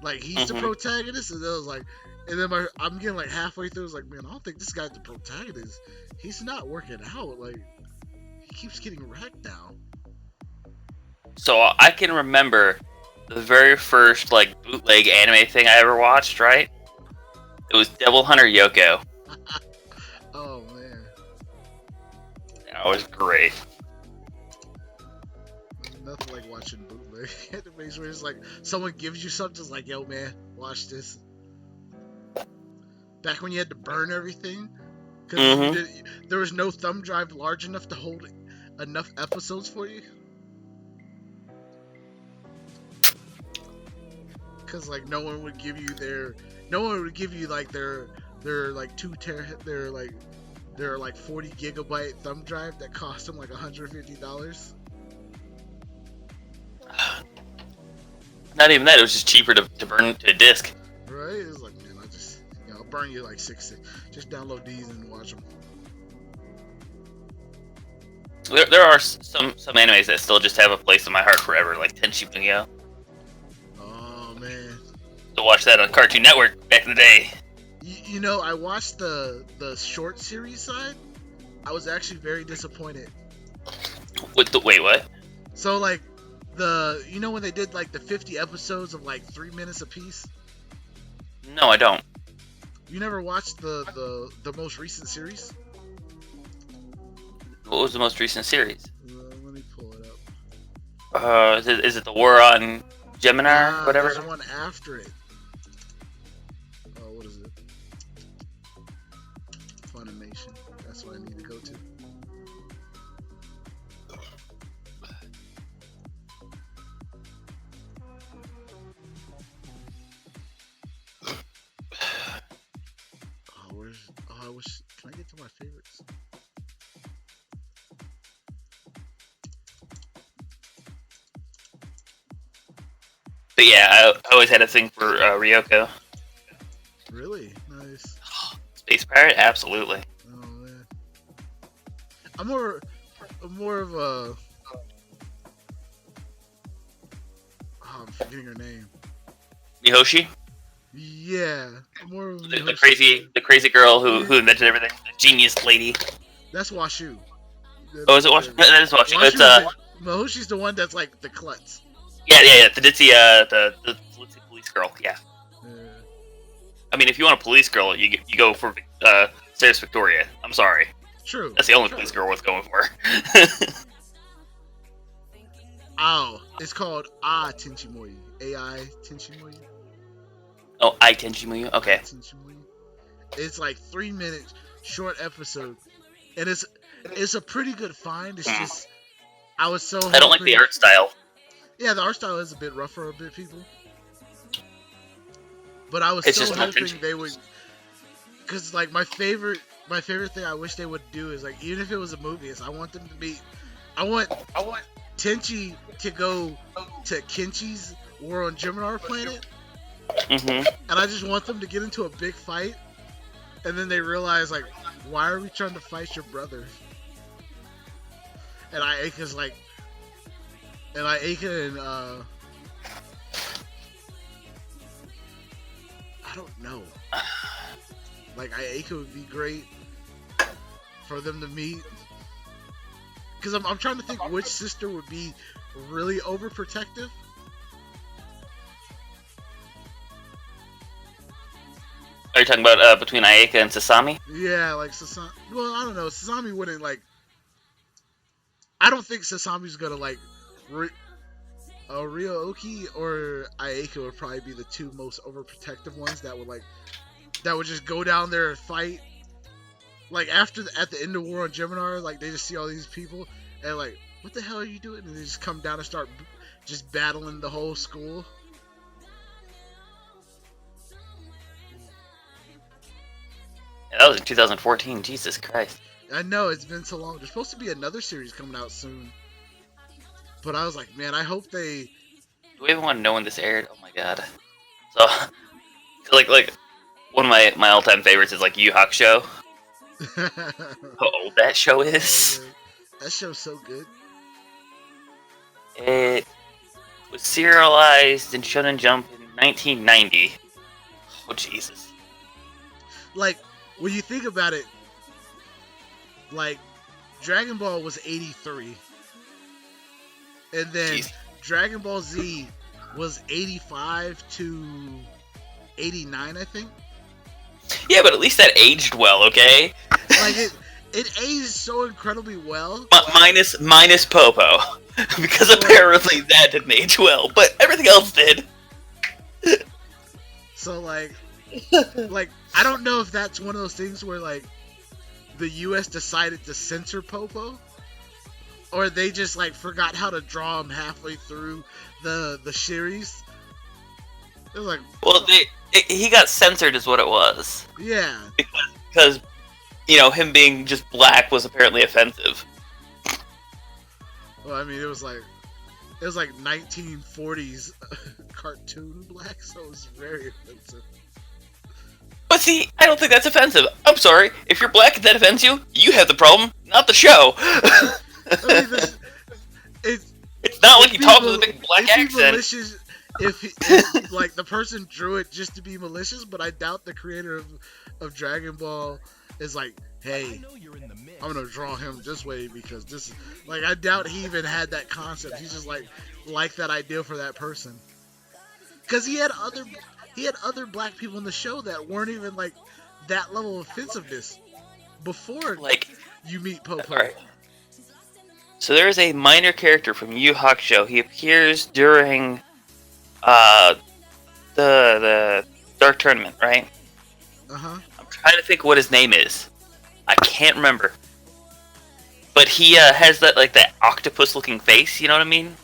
Speaker 3: like he's the protagonist, and then I was like, and then I'm getting like halfway through, I was like, man, I don't think this guy's the protagonist. He's not working out. Like he keeps getting wrecked now.
Speaker 7: So I can remember the very first like bootleg anime thing I ever watched. Right? It was Devil Hunter Yoko.
Speaker 3: Oh man,
Speaker 7: That was great.
Speaker 3: there's nothing like watching bootleg animes where it's like someone gives you something, just like, yo man, watch this. Back when you had to burn everything, because there was no thumb drive large enough to hold enough episodes for you. Because like no one would give you like their like their like 40 gigabyte thumb drive that cost them like $150.
Speaker 7: Not even that. It was just cheaper to burn to a disc.
Speaker 3: Right? It's like, man, I'll burn you like 60. Just download these and watch them.
Speaker 7: There are some animes that still just have a place in my heart forever, like Tenchi Muyo.
Speaker 3: Oh man.
Speaker 7: To watch that on Cartoon Network back in the day.
Speaker 3: You know, I watched the short series side. I was actually very disappointed.
Speaker 7: Wait, what?
Speaker 3: So like You know when they did like the 50 episodes of like 3 minutes apiece?
Speaker 7: No, I don't.
Speaker 3: You never watched the most recent series?
Speaker 7: What was the most recent series?
Speaker 3: Let me pull it up.
Speaker 7: Is it the War on Gemini or whatever?
Speaker 3: There's one after it. Oh, what is it? Funimation. That's what I need to go to. I wish. Can I get to my favorites?
Speaker 7: But yeah, I always had a thing for Ryoko.
Speaker 3: Really nice.
Speaker 7: Space Pirate, absolutely.
Speaker 3: Oh man, I'm more of a. Oh, I'm forgetting her name.
Speaker 7: Mihoshi,
Speaker 3: Yeah, I'm more of a
Speaker 7: the crazy girl who invented everything, the genius lady.
Speaker 3: That's Washu.
Speaker 7: Oh, is it Washu? That is Washu. It's
Speaker 3: Mahoshi's the one that's like the klutz.
Speaker 7: yeah, the ditzy the ditzy police girl. Yeah. I mean, if you want a police girl, you go for Sarah's Victoria. I'm sorry.
Speaker 3: True.
Speaker 7: That's the only police girl worth going for.
Speaker 3: Oh, it's called Tenchimoyu. AI Tenchimoyu.
Speaker 7: Oh, I Tenchimoyu. Okay.
Speaker 3: Tenchimoyu. It's like 3 minutes, short episode, and it's a pretty good find. It's just I was so.
Speaker 7: I don't like the art style.
Speaker 3: Yeah, the art style is a bit rough for a bit people. But I was
Speaker 7: It's
Speaker 3: so
Speaker 7: just
Speaker 3: hoping they would, because like my favorite thing I wish they would do is like even if it was a movie, is I want them to be, I want Tenchi to go to Kenchi's War on Gemini planet, and I just want them to get into a big fight, and then they realize like, why are we trying to fight your brother? And Ayaka's like, and Ayaka and I don't know. Like Ayaka would be great for them to meet. Because I'm trying to think which sister would be really overprotective.
Speaker 7: Are you talking about between Ayaka and Sasami?
Speaker 3: Yeah, like Sasami. Well, I don't know. Sasami wouldn't like. I don't think Sasami's gonna like. Ryo-Oki or Ayaka would probably be the two most overprotective ones that would just go down there and fight. Like at the end of War on Gemini, like they just see all these people and like, what the hell are you doing? And they just come down and start just battling the whole school.
Speaker 7: Yeah, that was in 2014. Jesus Christ.
Speaker 3: I know, it's been so long. There's supposed to be another series coming out soon. But I was like, man, I hope they...
Speaker 7: Do we even want to know when this aired? Oh my god. So, like one of my all-time favorites is like Yu Hakusho. How old that show is.
Speaker 3: That show's so good.
Speaker 7: It was serialized in Shonen Jump in 1990. Oh, Jesus.
Speaker 3: Like, when you think about it, like, Dragon Ball was 83. And then Dragon Ball Z was 85 to 89, I think.
Speaker 7: Yeah, but at least that aged well, okay?
Speaker 3: Like, it aged so incredibly well.
Speaker 7: Minus Popo. Because apparently that didn't age well, but everything else did.
Speaker 3: So, like, I don't know if that's one of those things where, like, the US decided to censor Popo, or they just, like, forgot how to draw him halfway through the series. It was like...
Speaker 7: Well, he got censored is what it was.
Speaker 3: Yeah.
Speaker 7: Because, you know, him being just black was apparently offensive.
Speaker 3: Well, I mean, it was like 1940s cartoon black, so it was very offensive.
Speaker 7: But see, I don't think that's offensive. I'm sorry. If you're black and that offends you, you have the problem, not the show.
Speaker 3: I mean,
Speaker 7: it's not like he talks with a big black accent.
Speaker 3: Malicious, if like the person drew it just to be malicious, but I doubt the creator of Dragon Ball is like, hey, I'm gonna draw him this way because this is like I doubt he even had that concept. He's just like that idea for that person. Because he had other black people in the show that weren't even like that level of offensiveness before
Speaker 7: Like,
Speaker 3: you meet Popo.
Speaker 7: alright. So there is a minor character from Yu Hakusho. He appears during the Dark Tournament, right?
Speaker 3: Uh-huh.
Speaker 7: I'm trying to think what his name is. I can't remember. But he has that octopus looking face, you know what I mean?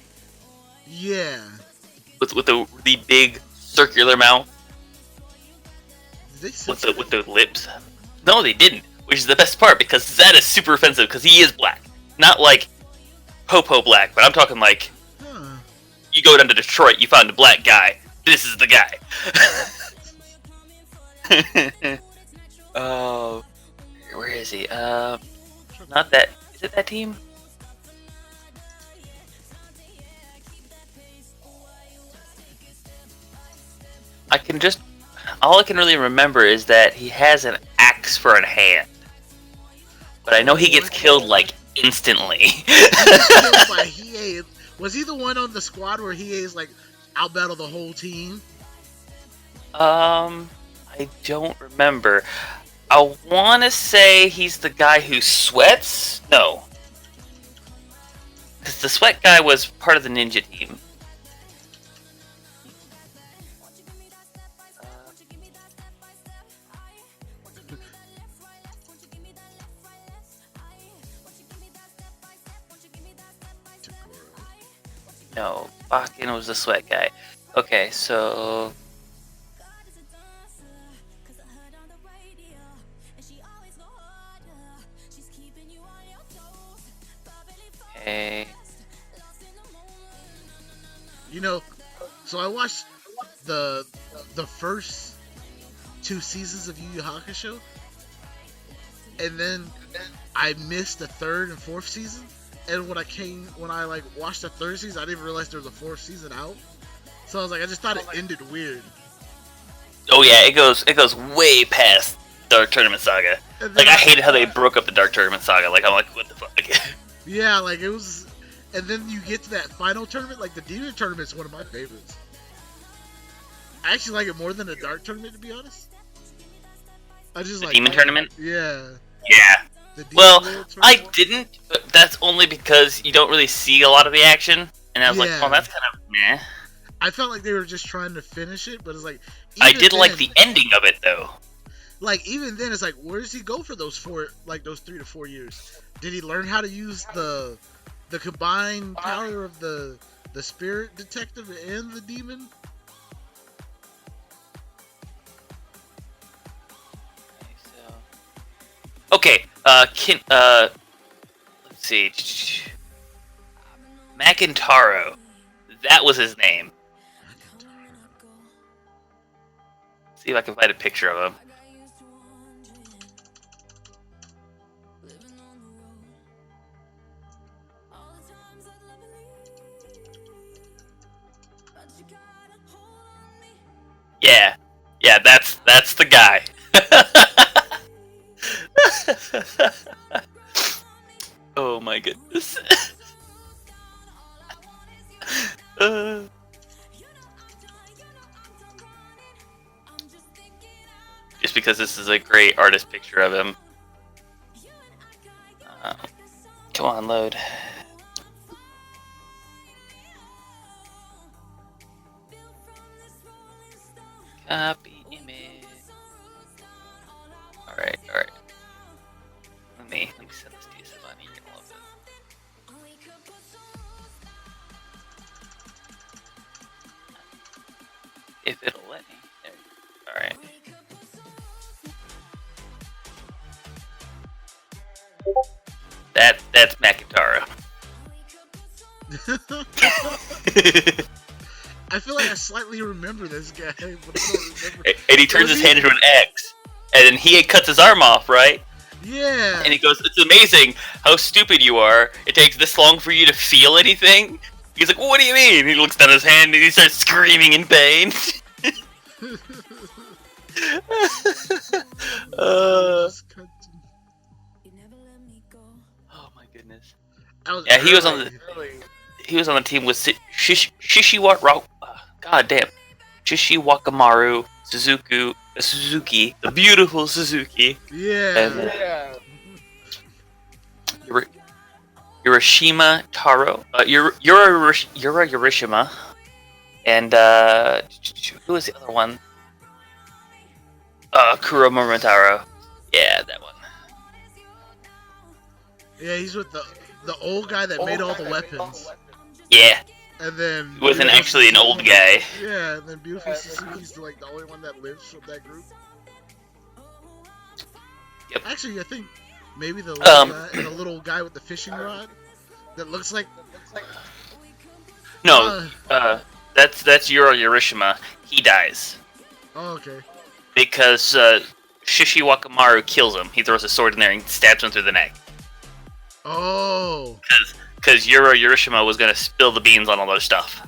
Speaker 3: Yeah.
Speaker 7: With the big circular mouth.
Speaker 3: Did they say
Speaker 7: With the lips. No, they didn't. Which is the best part because that is super offensive because he is black. Not like Popo black, but I'm talking like
Speaker 3: huh.
Speaker 7: you go down to Detroit, you find a black guy. This is the guy. Oh, where is he? Not that. Is it that team? All I can really remember is that he has an axe for a hand. But I know he gets killed like instantly.
Speaker 3: He was killed by Hiei. Was he the one on the squad where Hiei's like outbattle the whole team?
Speaker 7: I don't remember. I want to say he's the guy who sweats? No. Because the sweat guy was part of the ninja team. No, Bakken was the sweat guy. Okay, so... Okay.
Speaker 3: You know, so I watched the first 2 seasons of Yu Yu Hakusho, and then I missed the 3rd and 4th season. And when I like watched the 3rd season, I didn't realize there was a 4th season out. So I was like, I just thought it ended weird.
Speaker 7: Oh yeah, it goes way past Dark Tournament Saga. Like I hated how they broke up the Dark Tournament Saga. Like I'm like, what the fuck?
Speaker 3: Yeah, like it was, and then you get to that final tournament. Like the Demon Tournament is one of my favorites. I actually like it more than the Dark Tournament, to be honest. I just
Speaker 7: The
Speaker 3: like
Speaker 7: Demon Tournament?
Speaker 3: Yeah.
Speaker 7: Yeah.
Speaker 3: The Demon
Speaker 7: Well,
Speaker 3: World
Speaker 7: I
Speaker 3: Tournament.
Speaker 7: didn't, but that's only because you don't really see a lot of the action. And I was like,
Speaker 3: Yeah.
Speaker 7: oh, that's kind of meh.
Speaker 3: I felt like they were just trying to finish it, but it's like
Speaker 7: I
Speaker 3: even
Speaker 7: did like
Speaker 3: then-
Speaker 7: the ending of it though.
Speaker 3: Like even then, it's like, where does he go for those 3 to 4 years? Did he learn how to use the combined power of the spirit detective and the demon?
Speaker 7: Okay, let's see. Macintaro. That was his name. See if I can find a picture of him. Yeah, that's the guy. Oh my goodness. Just because this is a great artist picture of him. Come on, load. Copy image. Alright. Let me send this to you, Savannah. You're gonna love it. If it'll let me. Alright. That's Macintaro.
Speaker 3: I feel like I slightly remember this guy, but I don't remember.
Speaker 7: And he turns his hand into an X. And then he cuts his arm off, right?
Speaker 3: Yeah.
Speaker 7: And he goes, "It's amazing how stupid you are. It takes this long for you to feel anything." He's like, "What do you mean?" He looks down his hand and he starts screaming in pain. Oh my goodness.
Speaker 3: I was
Speaker 7: Yeah, he was on
Speaker 3: early.
Speaker 7: He was on the team with Shishiwakamaru. God damn. Shishiwakamaru, Suzuki, the beautiful Suzuki,
Speaker 3: Yeah.
Speaker 7: and Urashima Taro, Urashima, and who was the other one? Kuro Momotaro. Yeah, that one.
Speaker 3: Yeah, he's with the old guy that made all the weapons.
Speaker 7: Yeah,
Speaker 3: And then
Speaker 7: he wasn't
Speaker 3: Beautiful
Speaker 7: actually an old
Speaker 3: Suzuki-
Speaker 7: guy.
Speaker 3: Yeah, and then Beautiful Suzuki's like the only one that lives from that group.
Speaker 7: Yep.
Speaker 3: Actually, I think maybe the little guy with the fishing rod that looks like.
Speaker 7: No, that's Urashima. He dies
Speaker 3: Oh, okay.
Speaker 7: because Shishiwakamaru kills him. He throws a sword in there and stabs him through the neck.
Speaker 3: Oh.
Speaker 7: Because Urashima was gonna spill the beans on all those stuff.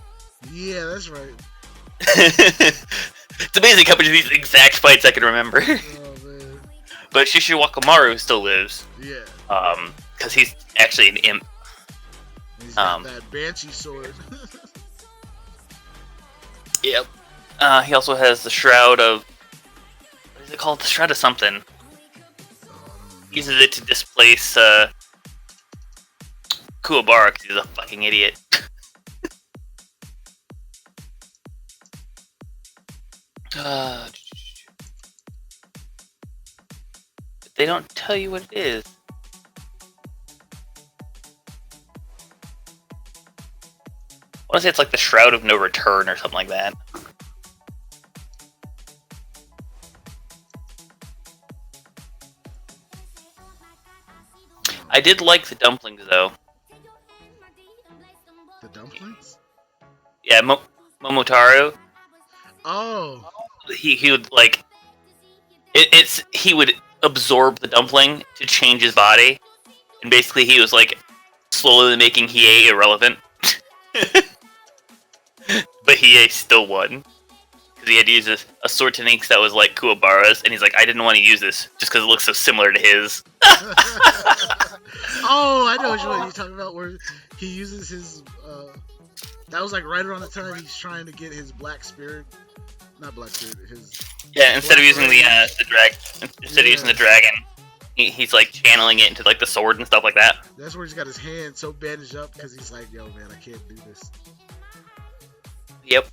Speaker 3: Yeah, that's right.
Speaker 7: It's amazing how much of these exact fights I can remember.
Speaker 3: Oh man.
Speaker 7: But Shishiwakamaru still lives.
Speaker 3: Yeah.
Speaker 7: Because he's actually an imp.
Speaker 3: He's got that banshee sword.
Speaker 7: Yep. He also has the shroud of. What is it called? The shroud of something. He uses it to displace Kuwabara because he's a fucking idiot. They don't tell you what it is. I want to say it's like the Shroud of No Return or something like that. I did like the dumplings though.
Speaker 3: The dumplings?
Speaker 7: Yeah, Momotaro.
Speaker 3: Oh.
Speaker 7: He would like he would absorb the dumpling to change his body, and basically he was like slowly making Hiei irrelevant. But Hiei still won because he had used a sword technique that was like Kuwabara's, and he's like, I didn't want to use this just because it looks so similar to his.
Speaker 3: Oh, I know what you're talking about. Where he uses his. That was like right around the time he's trying to get his black spirit. Not black spirit. His.
Speaker 7: Yeah, instead of using the
Speaker 3: Yeah.
Speaker 7: using the dragon, he's like channeling it into like the sword and stuff like that.
Speaker 3: That's where he's got his hand so bandaged up because he's like, yo, man, I can't do this.
Speaker 7: Yep.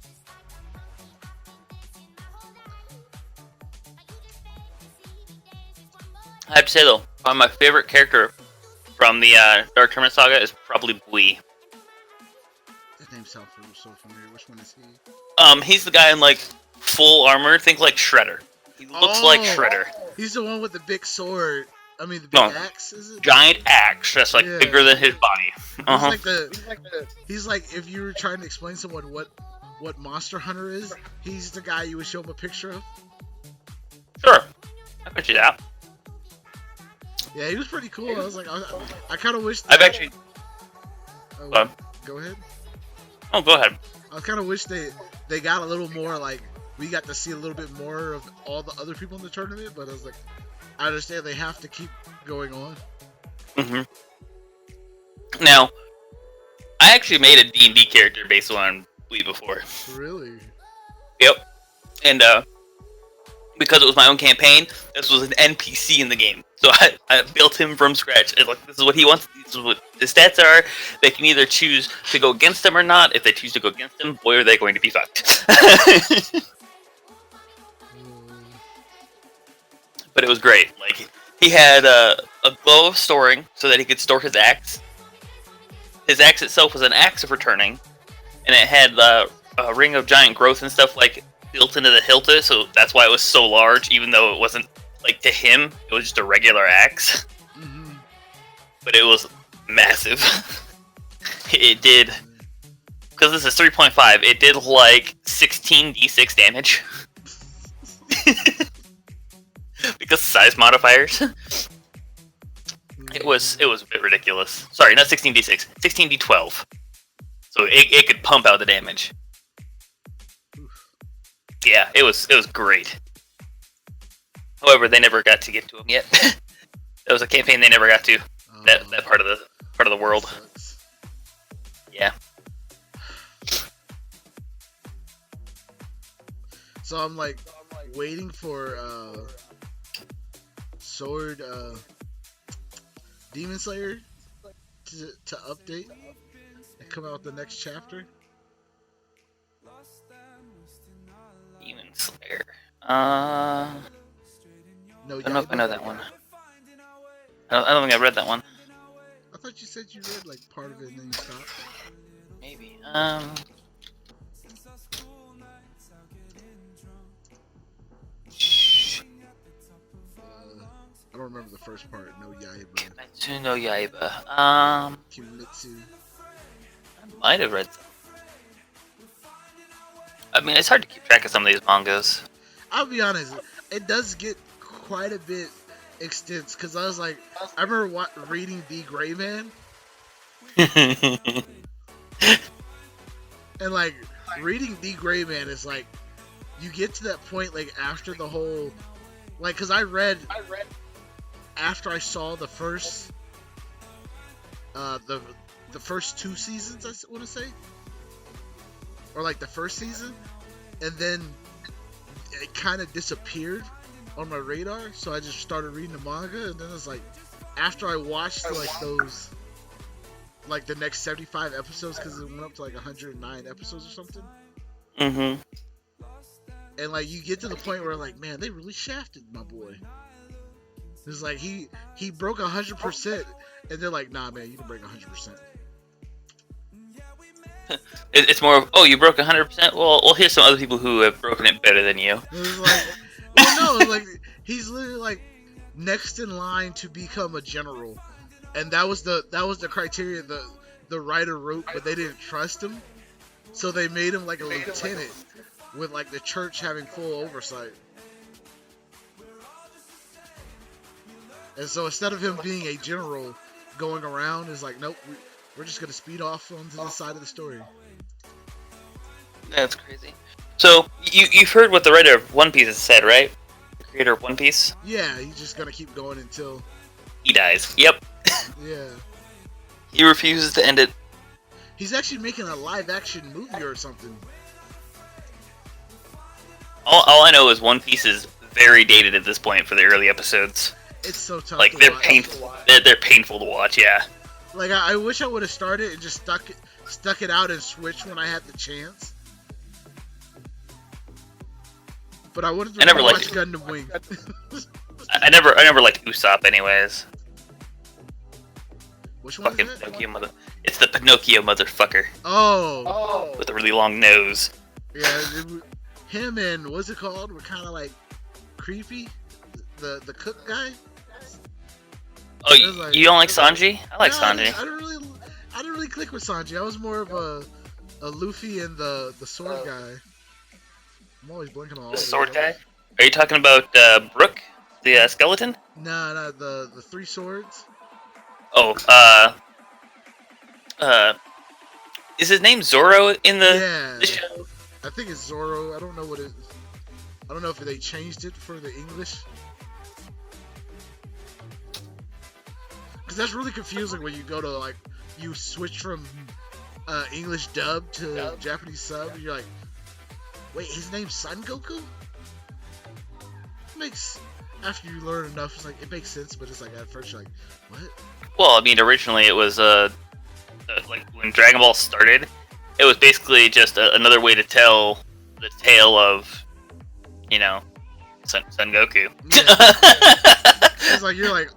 Speaker 7: I have to say though, my favorite character from the Dark Tournament Saga is probably Bui.
Speaker 3: His name sounds so familiar. Which one is he?
Speaker 7: He's the guy in like full armor. Think like Shredder. He looks like Shredder.
Speaker 3: He's the one with the big sword. I mean, the big
Speaker 7: No.
Speaker 3: axe. Is it?
Speaker 7: Giant axe that's like
Speaker 3: Yeah.
Speaker 7: bigger than his body.
Speaker 3: He's like if you were trying to explain to someone what Monster Hunter is, he's the guy you would show him a picture of.
Speaker 7: Sure, I bet you that.
Speaker 3: Yeah, he was pretty cool. I was like, I kind of wish.
Speaker 7: I've actually.
Speaker 3: Go ahead.
Speaker 7: Oh, go ahead.
Speaker 3: I kind of wish they got a little more like we got to see a little bit more of all the other people in the tournament. But I was like, I understand they have to keep going on.
Speaker 7: Mm-hmm. Now, I actually made a D&D character based on Wii before.
Speaker 3: Really?
Speaker 7: Yep. And because it was my own campaign, this was an NPC in the game. So I built him from scratch. It's like, this is what he wants. This is what the stats are. They can either choose to go against him or not. If they choose to go against him, boy, are they going to be fucked. But it was great. Like, he had a glow of storing so that he could store his axe. His axe itself was an axe of returning, and it had a ring of giant growth and stuff like built into the hilt, so that's why it was so large, even though it wasn't like to him, it was just a regular axe.
Speaker 3: Mm-hmm.
Speaker 7: But it was massive. It did, because this is 3.5, it did like 16d6 damage. Because size modifiers. It was a bit ridiculous. Sorry, not 16d6, 16d12. So it could pump out the damage. Yeah, it was great. However, they never got to get to him yet. That was a campaign they never got to. that part of the world.
Speaker 3: Sucks.
Speaker 7: Yeah.
Speaker 3: So I'm like waiting for Sword Demon Slayer to update and come out with the next chapter.
Speaker 7: Demon Slayer.
Speaker 3: No,
Speaker 7: I don't know if I know that one. I don't think I read that one.
Speaker 3: I thought you said you read like part of it and then you stopped.
Speaker 7: Maybe.
Speaker 3: I don't remember the first part. No Yaiba.
Speaker 7: Kimetsu no Yaiba.
Speaker 3: Kimetsu.
Speaker 7: I might have read some. I mean, it's hard to keep track of some of these mangas.
Speaker 3: I'll be honest, it does get quite a bit extensive because I was like, I remember reading The Gray Man and like reading The Gray Man is like you get to that point like after the whole like because I read after I saw the first the first 2 seasons I want to say or like the first season and then it kind of disappeared on my radar, so I just started reading the manga, and then it's like, after I watched like those, like the next 75 episodes, because it went up to like 109 episodes or something.
Speaker 7: Mm-hmm.
Speaker 3: And like you get to the point where like, man, they really shafted my boy. It's like he broke 100%, and they're like, nah, man, you can break 100%.
Speaker 7: It's more of, oh, you broke 100%? Well, here's some other people who have broken it better than you.
Speaker 3: It was like, well, no, it's like he's literally like next in line to become a general, and that was the criteria the writer wrote, but they didn't trust him, so they made him like a lieutenant with like the church having full oversight. And so instead of him being a general going around, is like, nope, we're just gonna speed off onto the side of the story.
Speaker 7: That's crazy. So you've heard what the writer of One Piece has said, right? The creator of One Piece.
Speaker 3: Yeah, he's just gonna keep going until
Speaker 7: He dies. Yep.
Speaker 3: yeah.
Speaker 7: He refuses to end it.
Speaker 3: He's actually making a live action movie or something.
Speaker 7: All I know is One Piece is very dated at this point for the early episodes.
Speaker 3: It's so tough.
Speaker 7: Like
Speaker 3: to
Speaker 7: they're
Speaker 3: watch.
Speaker 7: painful. They're painful to watch. Yeah.
Speaker 3: Like I wish I would have started and just stuck it out and switched when I had the chance. But I wanted to
Speaker 7: never
Speaker 3: watch
Speaker 7: liked it.
Speaker 3: Gundam Wing.
Speaker 7: I never liked Usopp, anyways.
Speaker 3: Which one
Speaker 7: Fucking
Speaker 3: is it?
Speaker 7: Pinocchio mother. It's the Pinocchio motherfucker
Speaker 3: Oh.
Speaker 7: with a really long nose.
Speaker 3: Yeah, him and what's it called? Were kind of like creepy. The cook guy.
Speaker 7: Oh,
Speaker 3: It was like-
Speaker 7: you don't like Sanji? I like
Speaker 3: No,
Speaker 7: Sanji.
Speaker 3: I didn't really click with Sanji. I was more of a Luffy and the sword guy. I'm always blinking on all
Speaker 7: The
Speaker 3: of
Speaker 7: sword
Speaker 3: them.
Speaker 7: guy? Are you talking about Brook, the skeleton?
Speaker 3: No, the 3 swords.
Speaker 7: Oh, is his name Zoro in the
Speaker 3: Yeah,
Speaker 7: show?
Speaker 3: I think it's Zoro. I don't know what it. I don't know if they changed it for the English. Because that's really confusing when you go to like you switch from English dub to Japanese sub. And you're like, wait, his name's Son Goku? Makes after you learn enough, it's like it makes sense, but it's like at first you're like, what?
Speaker 7: Well, I mean, originally it was like when Dragon Ball started, it was basically just another way to tell the tale of, you know, Son Goku.
Speaker 3: Yeah. It's like you're like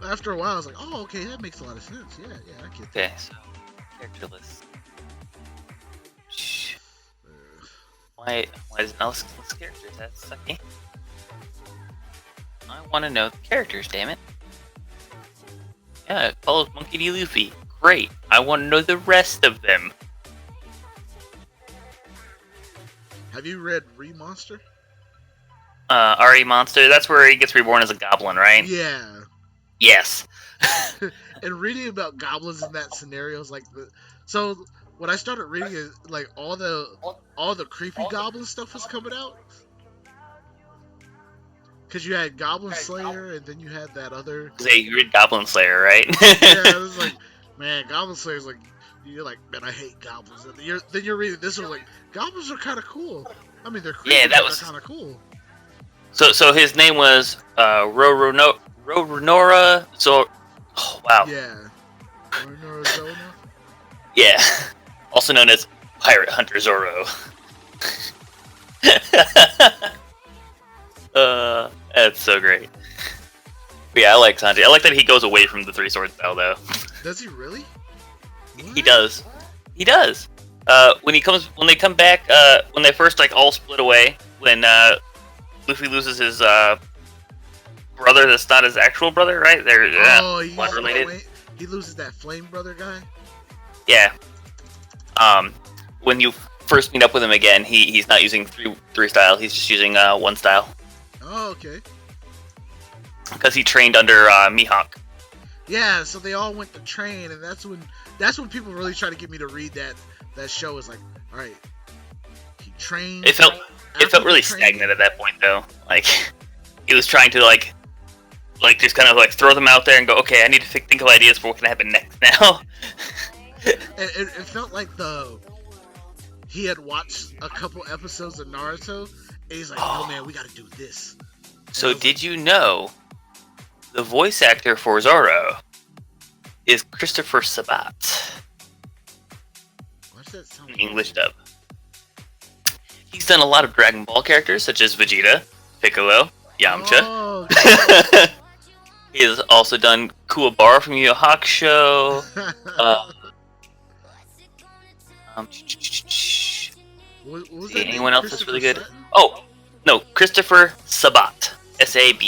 Speaker 3: after a while, it's like, oh, okay, that makes a lot of sense. Yeah, I get that.
Speaker 7: Okay, so character list. Shh. Why does Alice list characters? That's sucky. I want to know the characters, damn it. Yeah, it follows Monkey D. Luffy. Great. I want to know the rest of them.
Speaker 3: Have you read Remonster?
Speaker 7: RE Monster, that's where he gets reborn as a goblin, right?
Speaker 3: Yeah.
Speaker 7: Yes.
Speaker 3: And reading about goblins in that scenario is like so when I started reading it, like all the creepy goblin stuff was coming out. Because you had Goblin Slayer, and then you had that other.
Speaker 7: Say you read Goblin Slayer, right?
Speaker 3: Yeah, it was like, man, Goblin Slayer's like, you're like, man, I hate goblins. And then you're reading this one like, goblins are kind of cool. I mean, they're creepy,
Speaker 7: Yeah, that
Speaker 3: but
Speaker 7: was-
Speaker 3: they're kind of cool.
Speaker 7: So his name was Roronoa. So, oh, wow.
Speaker 3: Yeah. Arizona.
Speaker 7: Yeah. Also known as Pirate Hunter Zoro. That's so great. But yeah, I like Sanji. I like that he goes away from the three sword style though.
Speaker 3: Does he really?
Speaker 7: He does. He does. When they come back, when they first like all split away, when Luffy loses his brother that's not his actual brother, right? They're blood related.
Speaker 3: He loses that flame brother guy.
Speaker 7: Yeah. When you first meet up with him again, he's not using three style. He's just using one style.
Speaker 3: Oh, okay.
Speaker 7: Because he trained under Mihawk.
Speaker 3: Yeah, so they all went to train, and that's when people really try to get me to read that show. Is like, all right, he trained.
Speaker 7: It felt really stagnant at that point though. Like he was trying to like just kind of like throw them out there and go, okay, I need to think of ideas for what can happen next now.
Speaker 3: It felt like he had watched a couple episodes of Naruto, and he's like, oh man, we got to do this.
Speaker 7: So did you know the voice actor for Zoro is Christopher Sabat?
Speaker 3: What's that sound?
Speaker 7: In English dub. He's done a lot of Dragon Ball characters such as Vegeta, Piccolo, Yamcha.
Speaker 3: Oh, okay.
Speaker 7: He has also done Kuwabara from Yu Yu Hakusho.
Speaker 3: What was that
Speaker 7: Anyone
Speaker 3: name?
Speaker 7: else that's really good?
Speaker 3: Christopher Sutton?
Speaker 7: Oh, no, Christopher Sabat. Sabat.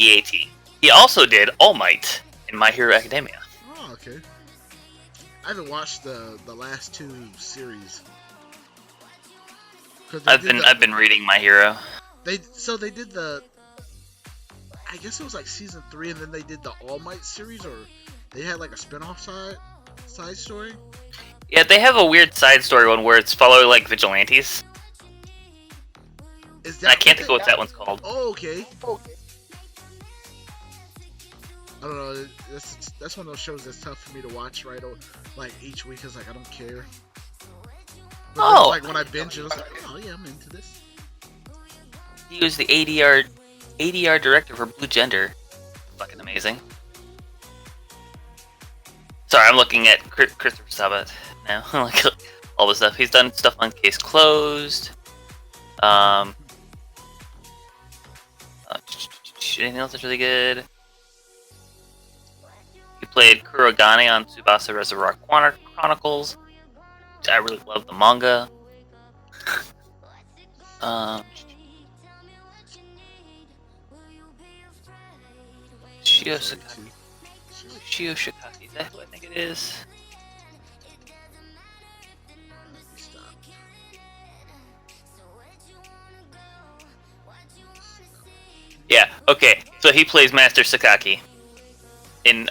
Speaker 7: He also did All Might in My Hero Academia.
Speaker 3: Oh, okay. I haven't watched the last two series.
Speaker 7: I've been reading My Hero.
Speaker 3: They did the. I guess it was like season 3, and then they did the All Might series, or they had like a spin-off side story.
Speaker 7: Yeah, they have a weird side story one where it's following like vigilantes.
Speaker 3: Is
Speaker 7: And I can't think of what that one's called.
Speaker 3: Oh, okay. I don't know. That's one of those shows that's tough for me to watch. Right, like each week is like I don't care. But
Speaker 7: Oh.
Speaker 3: like when I binge it, I was like, oh yeah, I'm into this.
Speaker 7: He was the ADR director for Blue Gender. Fucking amazing. Sorry, I'm looking at Christopher Sabat now. Like all the stuff he's done. Stuff on Case Closed. Anything else that's really good? He played Kurogane on Tsubasa Reservoir Chronicles. Which I really love the manga. Shio Shikaki, is that who I think it is? Yeah, okay. So he plays Master Sakaki in